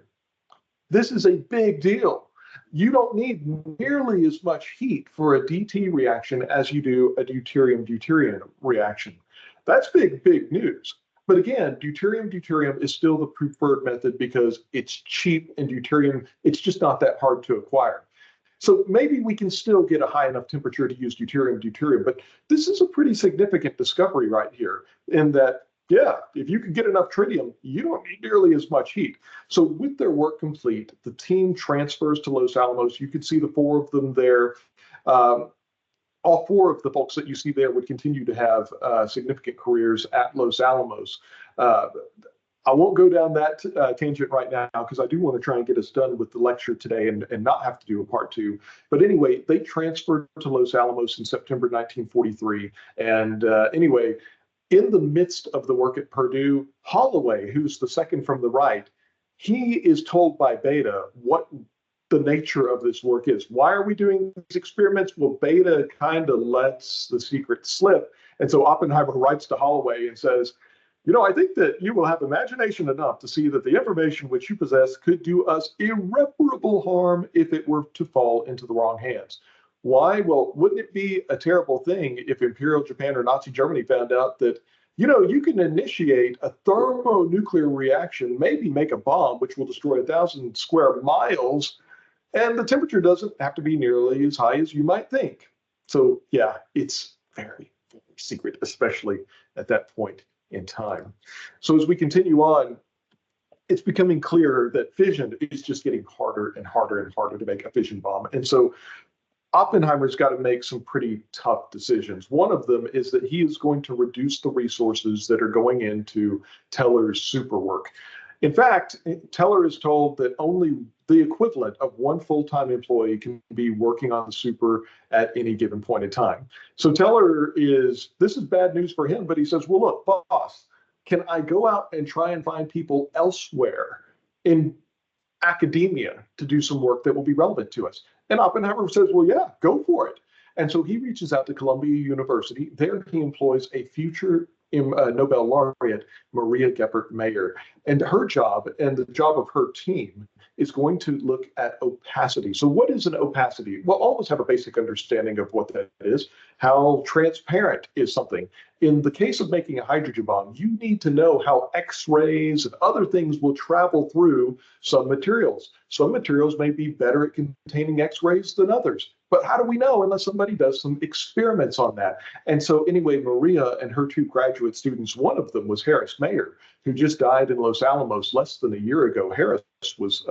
This is a big deal. You don't need nearly as much heat for a DT reaction as you do a deuterium-deuterium reaction. That's big, big news. But again, deuterium-deuterium is still the preferred method because it's cheap, and deuterium, it's just not that hard to acquire. So maybe we can still get a high enough temperature to use deuterium-deuterium, but this is a pretty significant discovery right here in that, yeah, if you can get enough tritium, you don't need nearly as much heat. So with their work complete, the team transfers to Los Alamos. You can see the four of them there. All four of the folks that you see there would continue to have significant careers at Los Alamos. I won't go down that tangent right now because I do want to try and get us done with the lecture today and not have to do a part two. But anyway, they transferred to Los Alamos in September 1943. And anyway, in the midst of the work at Purdue, Holloway, who's the second from the right, he is told by Beta what the nature of this work is. Why are we doing these experiments? Well, Beta kind of lets the secret slip. And so Oppenheimer writes to Holloway and says, you know, I think that you will have imagination enough to see that the information which you possess could do us irreparable harm if it were to fall into the wrong hands. Why? Well, wouldn't it be a terrible thing if Imperial Japan or Nazi Germany found out that, you know, you can initiate a thermonuclear reaction, maybe make a bomb, which will destroy 1,000 square miles, and the temperature doesn't have to be nearly as high as you might think. So yeah, it's very, very secret, especially at that point in time. So as we continue on, it's becoming clear that fission is just getting harder and harder and harder to make a fission bomb. And so Oppenheimer's got to make some pretty tough decisions. One of them is that he is going to reduce the resources that are going into Teller's super work. In fact, Teller is told that only the equivalent of one full-time employee can be working on the super at any given point in time. So Teller this is bad news for him, but he says, well, look, boss, can I go out and try and find people elsewhere in academia to do some work that will be relevant to us? And Oppenheimer says, well, yeah, go for it. And so he reaches out to Columbia University. There he employs a future Nobel laureate Maria Geppert-Mayer. And her job and the job of her team is going to look at opacity. So what is an opacity? Well, all of us have a basic understanding of what that is. How transparent is something? In the case of making a hydrogen bomb, you need to know how X-rays and other things will travel through some materials. Some materials may be better at containing X-rays than others. But how do we know unless somebody does some experiments on that? And so anyway, Maria and her two graduate students, one of them was Harris Mayer, who just died in Los Alamos less than a year ago. Harris was,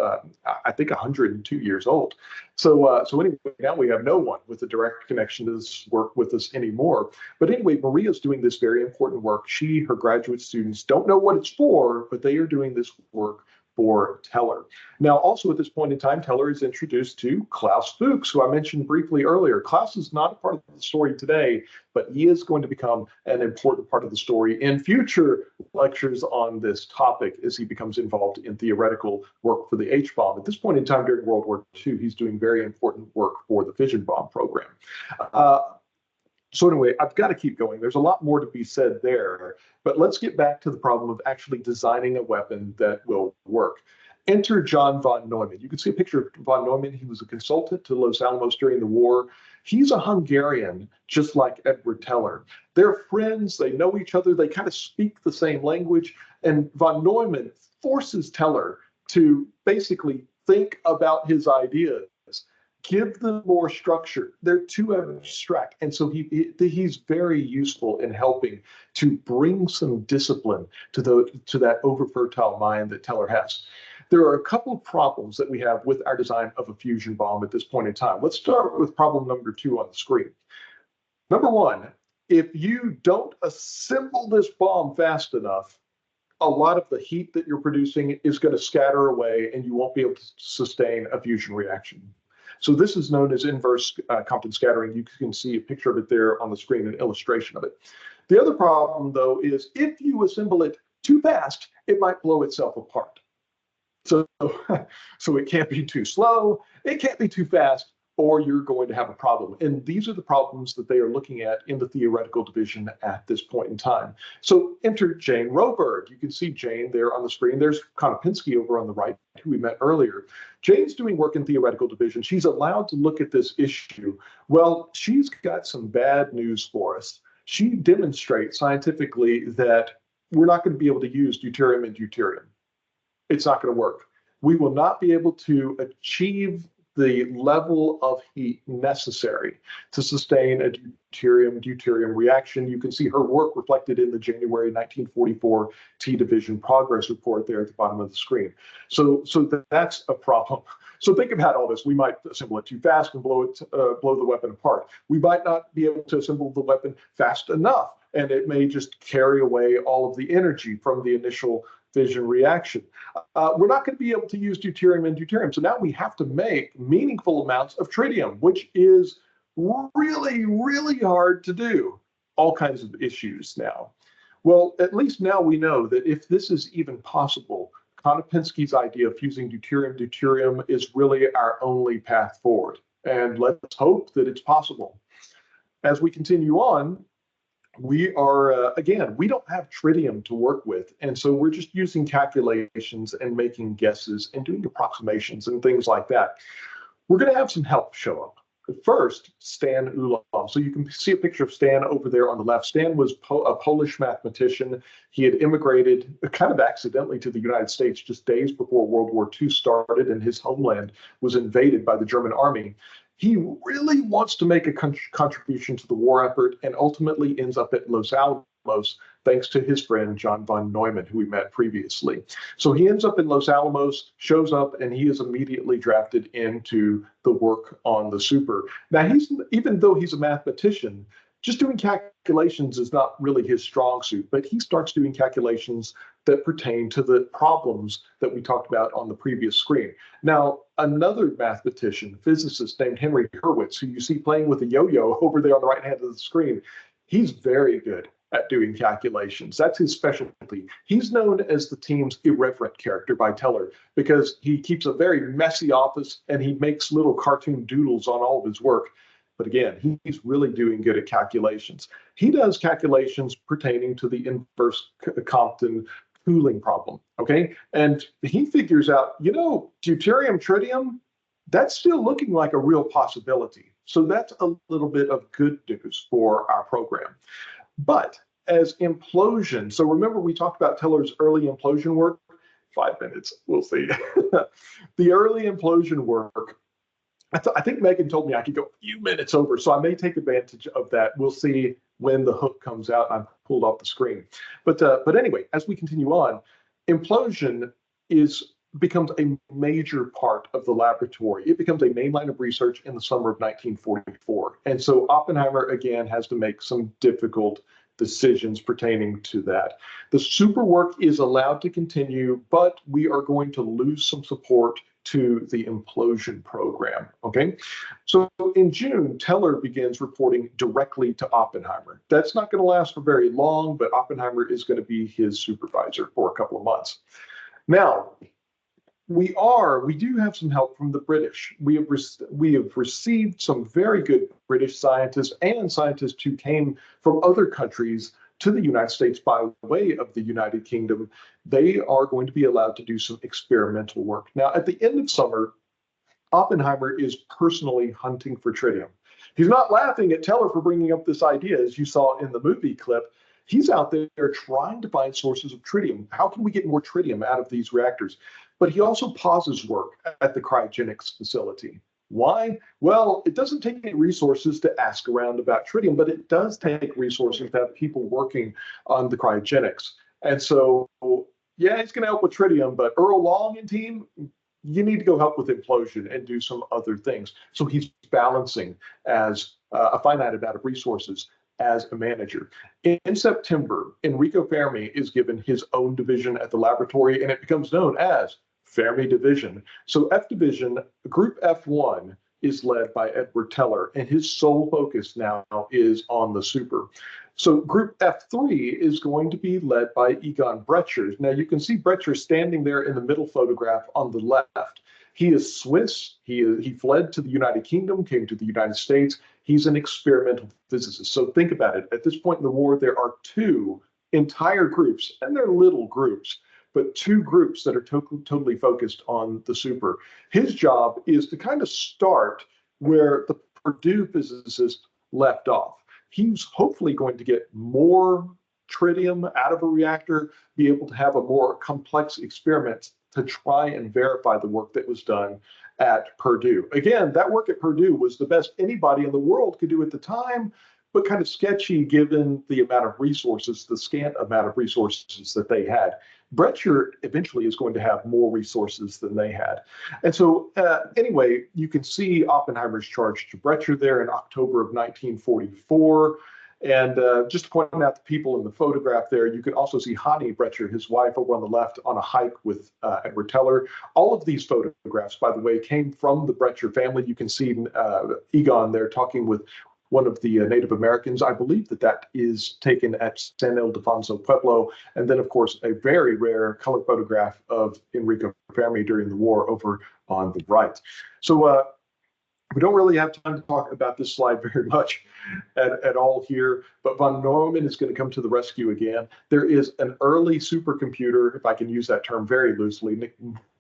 I think, 102 years old. So anyway, now we have no one with a direct connection to this work with us anymore. But anyway, Maria's doing this very important work. She, her graduate students don't know what it's for, but they are doing this work for Teller. Now, also at this point in time, Teller is introduced to Klaus Fuchs, who I mentioned briefly earlier. Klaus is not a part of the story today, but he is going to become an important part of the story in future lectures on this topic as he becomes involved in theoretical work for the H-bomb. At this point in time during World War II, he's doing very important work for the fission bomb program. So anyway, I've got to keep going. There's a lot more to be said there, but let's get back to the problem of actually designing a weapon that will work. Enter John von Neumann. You can see a picture of von Neumann. He was a consultant to Los Alamos during the war. He's a Hungarian, just like Edward Teller. They're friends. They know each other. They kind of speak the same language. And von Neumann forces Teller to basically think about his ideas. Give them more structure. They're too abstract. And so he's very useful in helping to bring some discipline to that over-fertile mind that Teller has. There are a couple of problems that we have with our design of a fusion bomb at this point in time. Let's start with problem number 2 on the screen. Number 1, if you don't assemble this bomb fast enough, a lot of the heat that you're producing is going to scatter away and you won't be able to sustain a fusion reaction. So this is known as inverse Compton scattering. You can see a picture of it there on the screen, an illustration of it. The other problem, though, is if you assemble it too fast, it might blow itself apart. So it can't be too slow, it can't be too fast, or you're going to have a problem. And these are the problems that they are looking at in the theoretical division at this point in time. So enter Jane Roberg. You can see Jane there on the screen. There's Konopinski over on the right, who we met earlier. Jane's doing work in theoretical division. She's allowed to look at this issue. Well, she's got some bad news for us. She demonstrates scientifically that we're not going to be able to use deuterium and deuterium. It's not going to work. We will not be able to achieve the level of heat necessary to sustain a deuterium reaction. You can see her work reflected in the January 1944 T Division progress report there at the bottom of the screen. So that's a problem. So think about all this. We might assemble it too fast and blow the weapon apart. We might not be able to assemble the weapon fast enough, and it may just carry away all of the energy from the initial fission reaction. We're not going to be able to use deuterium and deuterium. So now we have to make meaningful amounts of tritium, which is really, really hard to do. All kinds of issues now. Well, at least now we know that if this is even possible, Konopinski's idea of fusing deuterium is really our only path forward. And let's hope that it's possible. As we continue on, we are, again, we don't have tritium to work with. And so we're just using calculations and making guesses and doing approximations and things like that. We're going to have some help show up. First, Stan Ulam. So you can see a picture of Stan over there on the left. Stan was a Polish mathematician. He had immigrated kind of accidentally to the United States just days before World War II started and his homeland was invaded by the German army. He really wants to make a contribution to the war effort and ultimately ends up at Los Alamos, thanks to his friend John von Neumann, who we met previously. So he ends up in Los Alamos, shows up, and he is immediately drafted into the work on the super. Now, even though he's a mathematician, just doing calculations is not really his strong suit, but he starts doing calculations that pertain to the problems that we talked about on the previous screen. Now, another mathematician, physicist named Henry Hurwitz, who you see playing with a yo-yo over there on the right hand of the screen, he's very good at doing calculations. That's his specialty. He's known as the team's irreverent character by Teller because he keeps a very messy office and he makes little cartoon doodles on all of his work. But again, he's really doing good at calculations. He does calculations pertaining to the inverse Compton cooling problem. Okay. And he figures out, deuterium, tritium, that's still looking like a real possibility. So that's a little bit of good news for our program. But as implosion, so remember we talked about Teller's early implosion work? 5 minutes, we'll see. The early implosion work, I think Megan told me I could go a few minutes over, so I may take advantage of that. We'll see when the hook comes out. I'm pulled off the screen. But anyway, as we continue on, implosion becomes a major part of the laboratory. It becomes a main line of research in the summer of 1944. And so Oppenheimer, again, has to make some difficult decisions pertaining to that. The super work is allowed to continue, but we are going to lose some support to the implosion program. Okay. So in June, Teller begins reporting directly to Oppenheimer. That's not going to last for very long, but Oppenheimer is going to be his supervisor for a couple of months. Now, we do have some help from the British. We have received some very good British scientists and scientists who came from other countries to the United States by way of the United Kingdom. They are going to be allowed to do some experimental work. Now, at the end of summer, Oppenheimer is personally hunting for tritium. He's not laughing at Teller for bringing up this idea, as you saw in the movie clip. He's out there trying to find sources of tritium. How can we get more tritium out of these reactors? But he also pauses work at the cryogenics facility. Why? Well, it doesn't take any resources to ask around about tritium, but it does take resources to have people working on the cryogenics. And so, yeah, he's going to help with tritium, but Earl Long and team, you need to go help with implosion and do some other things. So he's balancing as a finite amount of resources as a manager. In September, Enrico Fermi is given his own division at the laboratory, and it becomes known as Fermi Division. So F Division, Group F1, is led by Edward Teller, and his sole focus now is on the super. So Group F3 is going to be led by Egon Brecher. Now you can see Brecher standing there in the middle photograph on the left. He is Swiss. He fled to the United Kingdom, came to the United States. He's an experimental physicist. So think about it. At this point in the war, there are two entire groups, and they're little groups, but two groups that are totally focused on the super. His job is to kind of start where the Purdue physicist left off. He's hopefully going to get more tritium out of a reactor, be able to have a more complex experiment to try and verify the work that was done at Purdue. Again, that work at Purdue was the best anybody in the world could do at the time, but kind of sketchy given the amount of resources, the scant amount of resources that they had. Brecher eventually is going to have more resources than they had. And so anyway, you can see Oppenheimer's charge to Brecher there in October of 1944. And just to point out the people in the photograph there, you can also see Hani Brecher, his wife, over on the left on a hike with Edward Teller. All of these photographs, by the way, came from the Brecher family. You can see Egon there talking with one of the Native Americans. I believe that is taken at San Ildefonso Pueblo. And then, of course, a very rare color photograph of Enrico Fermi during the war over on the right. So we don't really have time to talk about this slide very much at all here, but von Neumann is going to come to the rescue again. There is an early supercomputer, if I can use that term very loosely. Nick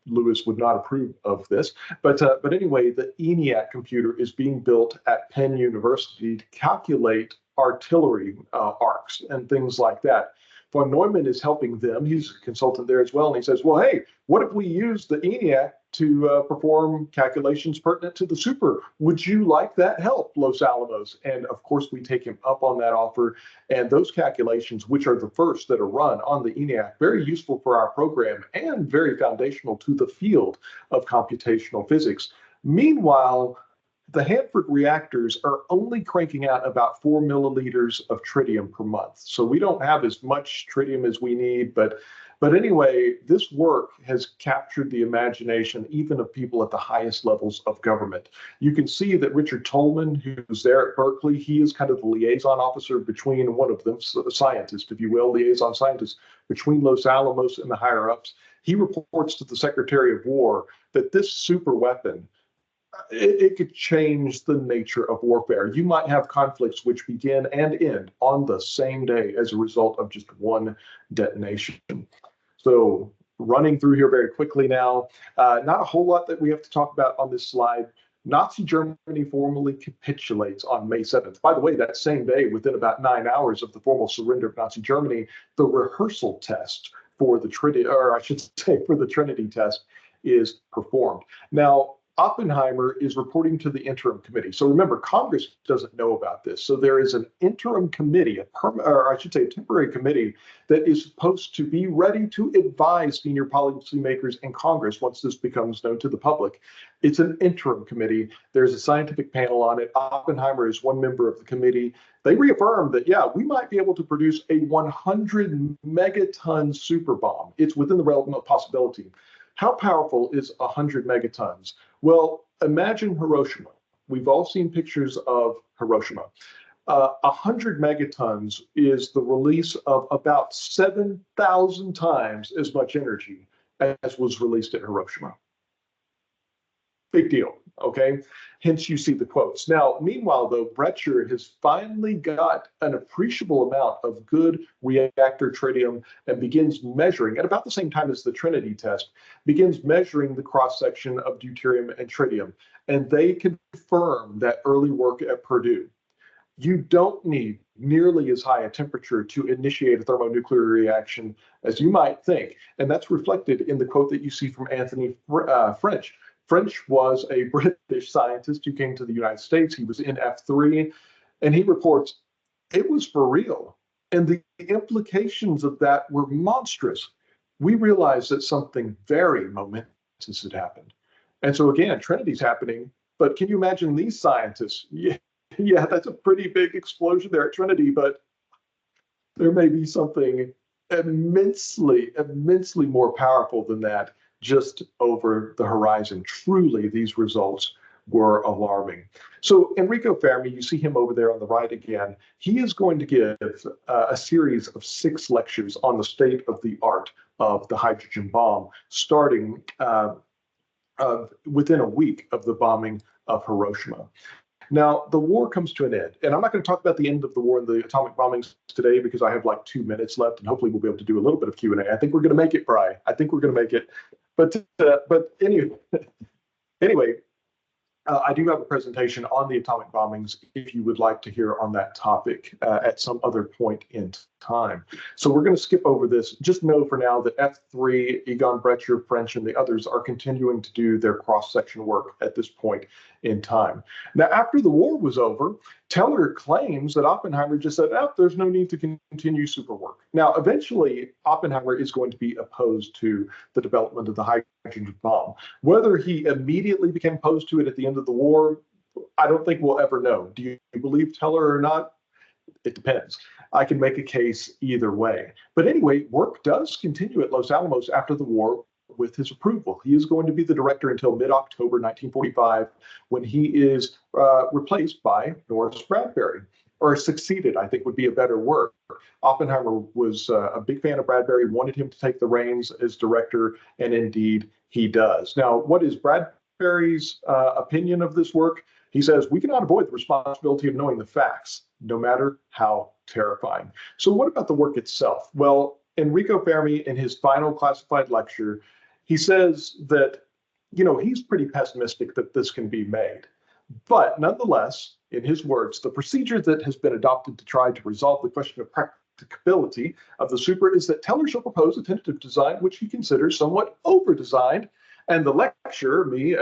Lewis would not approve of this, but anyway, the ENIAC computer is being built at Penn University to calculate artillery arcs and things like that. Von Neumann is helping them. He's a consultant there as well. And he says, well, hey, what if we use the ENIAC to perform calculations pertinent to the super? Would you like that help, Los Alamos? And of course, we take him up on that offer. And those calculations, which are the first that are run on the ENIAC, very useful for our program and very foundational to the field of computational physics. Meanwhile, the Hanford reactors are only cranking out about 4 milliliters of tritium per month. So we don't have as much tritium as we need, but anyway, this work has captured the imagination even of people at the highest levels of government. You can see that Richard Tolman, who's there at Berkeley, he is kind of the liaison officer between one of them, so the scientist, if you will, liaison scientist between Los Alamos and the higher ups. He reports to the Secretary of War that this super weapon it could change the nature of warfare. You might have conflicts which begin and end on the same day as a result of just one detonation. So running through here very quickly now, not a whole lot that we have to talk about on this slide. Nazi Germany formally capitulates on May 7th. By the way, that same day, within about 9 hours of the formal surrender of Nazi Germany, the rehearsal test for the Trinity, or I should say for the Trinity test, is performed. Now, Oppenheimer is reporting to the interim committee. So remember, Congress doesn't know about this. So there is an interim committee, or I should say a temporary committee, that is supposed to be ready to advise senior policymakers in Congress once this becomes known to the public. It's an interim committee. There's a scientific panel on it. Oppenheimer is one member of the committee. They reaffirmed that, yeah, we might be able to produce a 100 megaton super bomb. It's within the realm of possibility. How powerful is 100 megatons? Well, imagine Hiroshima. We've all seen pictures of Hiroshima. 100 megatons is the release of about 7,000 times as much energy as was released at Hiroshima. Big deal, okay? Hence you see the quotes. Now, meanwhile, though, Brecher has finally got an appreciable amount of good reactor tritium and begins measuring, at about the same time as the Trinity test, begins measuring the cross-section of deuterium and tritium. And they confirm that early work at Purdue. You don't need nearly as high a temperature to initiate a thermonuclear reaction as you might think. And that's reflected in the quote that you see from Anthony French. French was a British scientist who came to the United States. He was in F3, and he reports, it was for real. And the implications of that were monstrous. We realized that something very momentous had happened. And so again, Trinity's happening, but can you imagine these scientists? Yeah, that's a pretty big explosion there at Trinity, but there may be something immensely, immensely more powerful than that just over the horizon. Truly, these results were alarming. So Enrico Fermi, you see him over there on the right again, he is going to give a series of 6 lectures on the state of the art of the hydrogen bomb, starting within a week of the bombing of Hiroshima. Now, the war comes to an end, and I'm not going to talk about the end of the war and the atomic bombings today because I have like 2 minutes left, and hopefully we'll be able to do a little bit of Q&A. I think we're going to make it, Bri. I think we're going to make it. But anyway, I do have a presentation on the atomic bombings if you would like to hear on that topic at some other point in time. So we're going to skip over this. Just know for now that F3, Egon Brecher, French, and the others are continuing to do their cross-section work at this point in time. Now, after the war was over, Teller claims that Oppenheimer just said, oh, there's no need to continue super work. Now, eventually, Oppenheimer is going to be opposed to the development of the hydrogen bomb. Whether he immediately became opposed to it at the end of the war, I don't think we'll ever know. Do you believe Teller or not? It depends. I can make a case either way. But anyway, work does continue at Los Alamos after the war with his approval. He is going to be the director until mid-October 1945, when he is replaced by Norris Bradbury, or succeeded, I think would be a better word. Oppenheimer was a big fan of Bradbury, wanted him to take the reins as director, and indeed he does. Now, what is Bradbury's opinion of this work? He says, we cannot avoid the responsibility of knowing the facts, no matter how terrifying. So what about the work itself? Well, Enrico Fermi, in his final classified lecture, he says that, you know, he's pretty pessimistic that this can be made. But nonetheless, in his words, the procedure that has been adopted to try to resolve the question of practicability of the super is that Teller shall propose a tentative design which he considers somewhat over-designed, and the lecturer, me,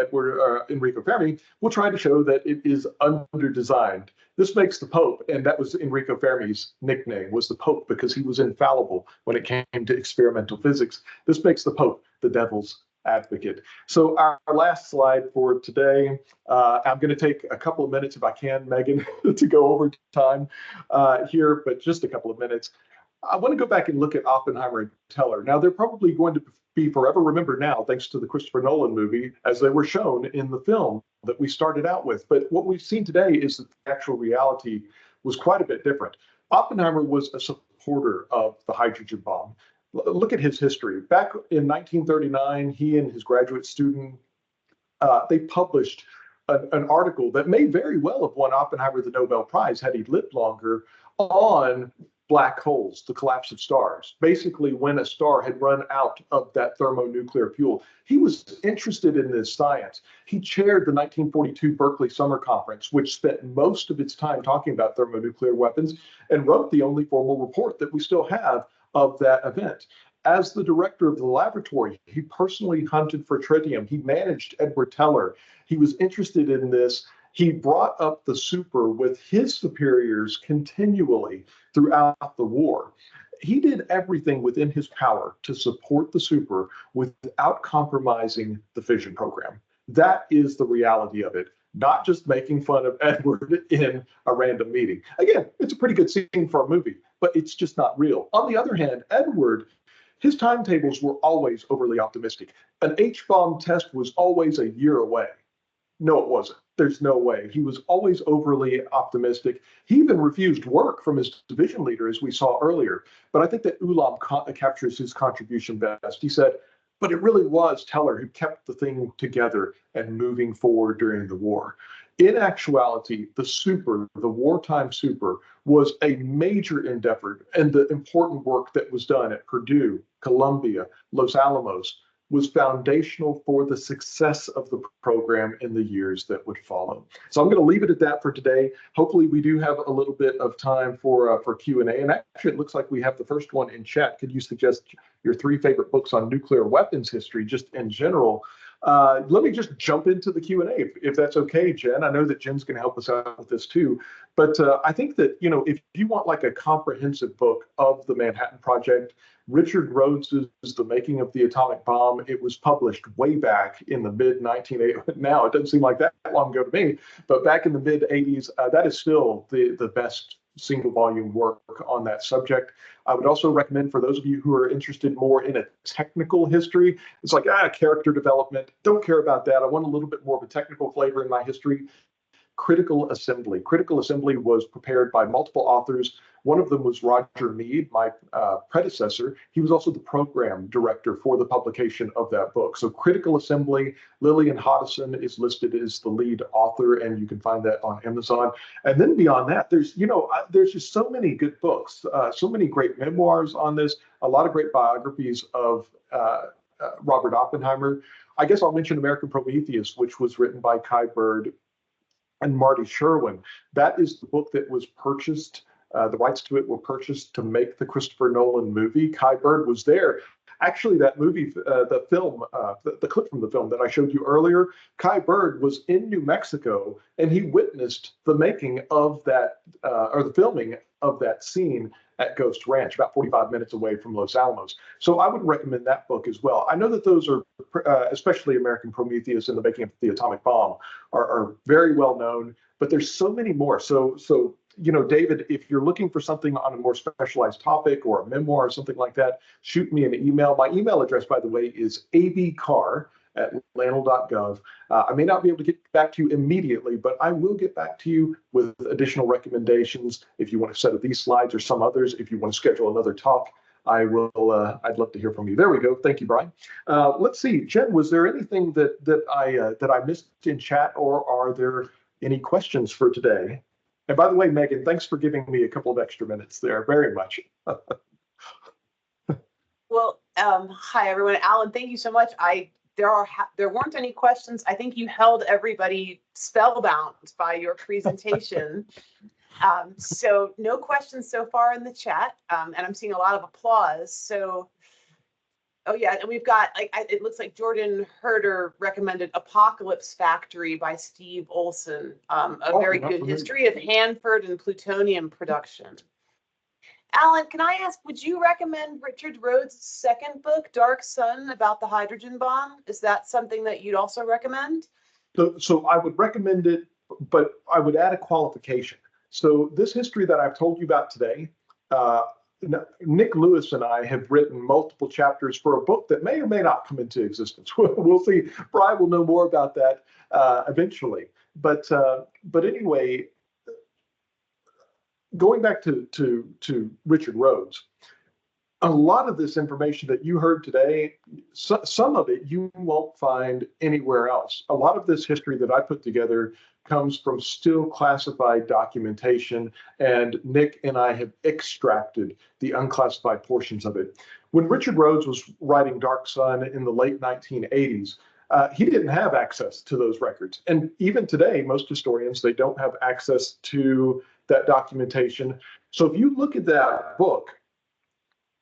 Enrico Fermi, will try to show that it is under-designed. This makes the Pope, and that was Enrico Fermi's nickname, was the Pope, because he was infallible when it came to experimental physics. This makes the Pope the devil's advocate. So our last slide for today, I'm going to take a couple of minutes, if I can, Megan, to go over time here, but just a couple of minutes. I want to go back and look at Oppenheimer and Teller. Now, they're probably going to be forever remembered now, thanks to the Christopher Nolan movie, as they were shown in the film that we started out with. But what we've seen today is that the actual reality was quite a bit different. Oppenheimer was a supporter of the hydrogen bomb. Look at his history. Back in 1939, he and his graduate student, they published an article that may very well have won Oppenheimer the Nobel Prize had he lived longer on black holes, the collapse of stars. Basically, when a star had run out of that thermonuclear fuel, he was interested in this science. He chaired the 1942 Berkeley Summer Conference, which spent most of its time talking about thermonuclear weapons, and wrote the only formal report that we still have of that event. As the director of the laboratory, he personally hunted for tritium. He managed Edward Teller. He was interested in this. He brought up the super with his superiors continually throughout the war. He did everything within his power to support the super without compromising the fission program. That is the reality of it, not just making fun of Edward in a random meeting. Again, it's a pretty good scene for a movie, but it's just not real. On the other hand, Edward, his timetables were always overly optimistic. An H-bomb test was always a year away. No, it wasn't. There's no way. He was always overly optimistic. He even refused work from his division leader, as we saw earlier. But I think that Ulam captures his contribution best. He said, but it really was Teller who kept the thing together and moving forward during the war. In actuality, the super, the wartime super, was a major endeavor, and the important work that was done at Purdue, Columbia, Los Alamos, was foundational for the success of the program in the years that would follow. So I'm going to leave it at that for today. Hopefully we do have a little bit of time for Q&A. And actually, it looks like we have the first one in chat. Could you suggest your 3 favorite books on nuclear weapons history, just in general? Let me just jump into the Q&A, if that's okay, Jen. I know that Jen's going to help us out with this too. But I think that, if you want like a comprehensive book of the Manhattan Project, Richard Rhodes's The Making of the Atomic Bomb, it was published way back in the mid-1980s. Now, it doesn't seem like that long ago to me, but back in the mid-80s, that is still the best single volume work on that subject. I would also recommend, for those of you who are interested more in a technical history, it's like, character development, don't care about that. I want a little bit more of a technical flavor in my history. Critical Assembly. Critical Assembly was prepared by multiple authors. One of them was Roger Mead, my predecessor. He was also the program director for the publication of that book. So Critical Assembly, Lillian Hoddeson is listed as the lead author, and you can find that on Amazon. And then beyond that, there's just so many good books, so many great memoirs on this, a lot of great biographies of Robert Oppenheimer. I guess I'll mention American Prometheus, which was written by Kai Bird and Marty Sherwin. That is the book that was purchased. The rights to it were purchased to make the Christopher Nolan movie. Kai Bird was there. Actually, that movie, the film, the clip from the film that I showed you earlier, Kai Bird was in New Mexico, and he witnessed the making of that, or the filming of that scene at Ghost Ranch, about 45 minutes away from Los Alamos. So I would recommend that book as well. I know that those are, especially American Prometheus and The Making of the Atomic Bomb, are very well known, but there's so many more. So David, if you're looking for something on a more specialized topic or a memoir or something like that, shoot me an email. My email address, by the way, is abcarr@lanel.gov. I may not be able to get back to you immediately, but I will get back to you with additional recommendations. If you want to set up these slides or some others, if you want to schedule another talk, I will. I'd love to hear from you. There we go. Thank you, Brian. Let's see, Jen, was there anything that I missed in chat, or are there any questions for today? And by the way, Megan, thanks for giving me a couple of extra minutes there. Very much. Well, hi everyone. Alan, thank you so much. There weren't any questions. I think you held everybody spellbound by your presentation. So no questions so far in the chat, and I'm seeing a lot of applause. So, oh yeah, and we've got, it looks like Jordan Herder recommended Apocalypse Factory by Steve Olson, a very good history of Hanford and plutonium production. Alan, can I ask, would you recommend Richard Rhodes' second book, Dark Sun, about the hydrogen bomb? Is that something that you'd also recommend? So I would recommend it, but I would add a qualification. So this history that I've told you about today, Nick Lewis and I have written multiple chapters for a book that may or may not come into existence. We'll see. Brian will know more about that eventually. But anyway, going back to Richard Rhodes, a lot of this information that you heard today, some of it you won't find anywhere else. A lot of this history that I put together comes from still classified documentation, and Nick and I have extracted the unclassified portions of it. When Richard Rhodes was writing Dark Sun in the late 1980s, he didn't have access to those records. And even today, most historians, they don't have access to that documentation. So if you look at that book,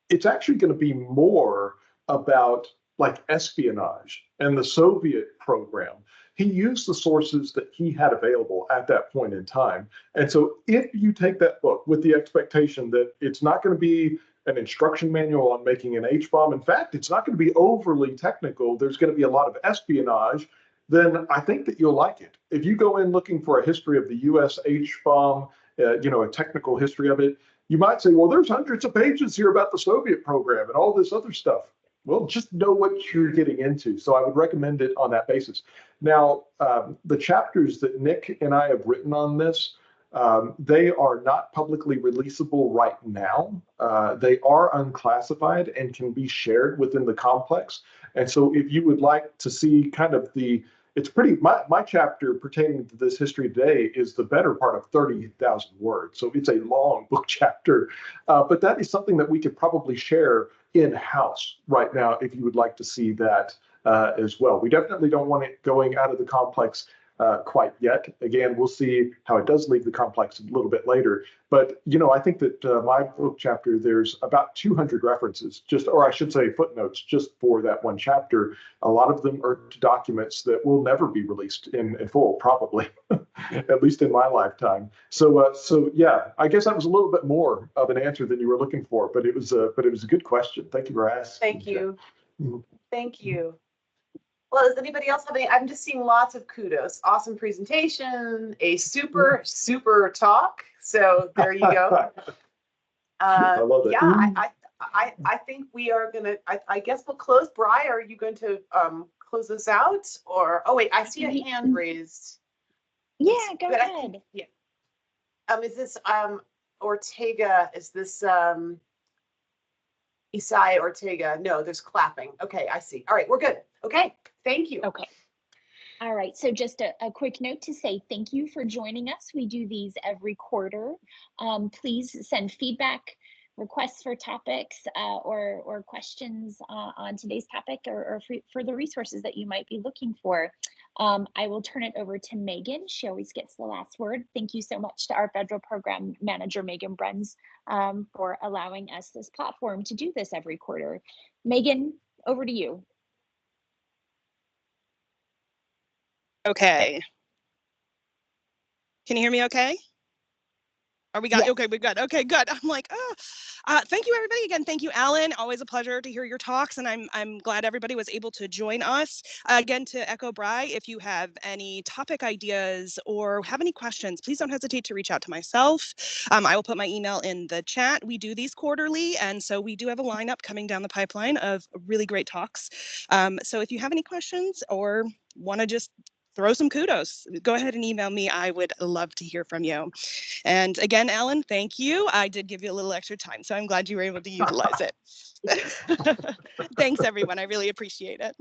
it's actually going to be more about like espionage and the Soviet program. He used the sources that he had available at that point in time. And so if you take that book with the expectation that it's not going to be an instruction manual on making an H-bomb, in fact, it's not going to be overly technical, there's going to be a lot of espionage, then I think that you'll like it. If you go in looking for a history of the US H-bomb, a technical history of it, you might say, well, there's hundreds of pages here about the Soviet program and all this other stuff. Well, just know what you're getting into. So I would recommend it on that basis. Now, the chapters that Nick and I have written on this, they are not publicly releasable right now. They are unclassified and can be shared within the complex. And so if you would like to see kind of my chapter pertaining to this history today is the better part of 30,000 words. So it's a long book chapter, but that is something that we could probably share in-house right now if you would like to see that as well. We definitely don't want it going out of the complex quite yet. Again, we'll see how it does leave the complex a little bit later. But, I think that my book chapter, there's about 200 references, or I should say footnotes, just for that one chapter. A lot of them are to documents that will never be released in full, probably, at least in my lifetime. So yeah, I guess that was a little bit more of an answer than you were looking for, but it was a good question. Thank you for asking. Thank you. Thank you. Well, does anybody else have any? I'm just seeing lots of kudos. Awesome presentation, a super talk. So there you go. I love it. Yeah, I think we are gonna. I guess we'll close. Bri, are you going to close this out? Or wait, I see a hand raised. Yeah, go ahead. Yeah. Is this Ortega? Is this Isai Ortega? No, there's clapping. Okay, I see. All right, we're good. Okay, thank you. Okay. All right, so just a quick note to say thank you for joining us. We do these every quarter. Please send feedback, requests for topics, or questions on today's topic, or for the resources that you might be looking for. I will turn it over to Megan. She always gets the last word. Thank you so much to our federal program manager, Megan Bruns, for allowing us this platform to do this every quarter. Megan, over to you. Okay. Can you hear me okay? Are we got, yes. Okay, we got, okay, good. I'm like, thank you everybody. Again, thank you, Alan. Always a pleasure to hear your talks, and I'm glad everybody was able to join us. Again, to echo Bri, if you have any topic ideas or have any questions, please don't hesitate to reach out to myself. I will put my email in the chat. We do these quarterly, and so we do have a lineup coming down the pipeline of really great talks. So if you have any questions or want to just throw some kudos, go ahead and email me. I would love to hear from you. And again, Alan, thank you. I did give you a little extra time, so I'm glad you were able to utilize it. Thanks, everyone. I really appreciate it.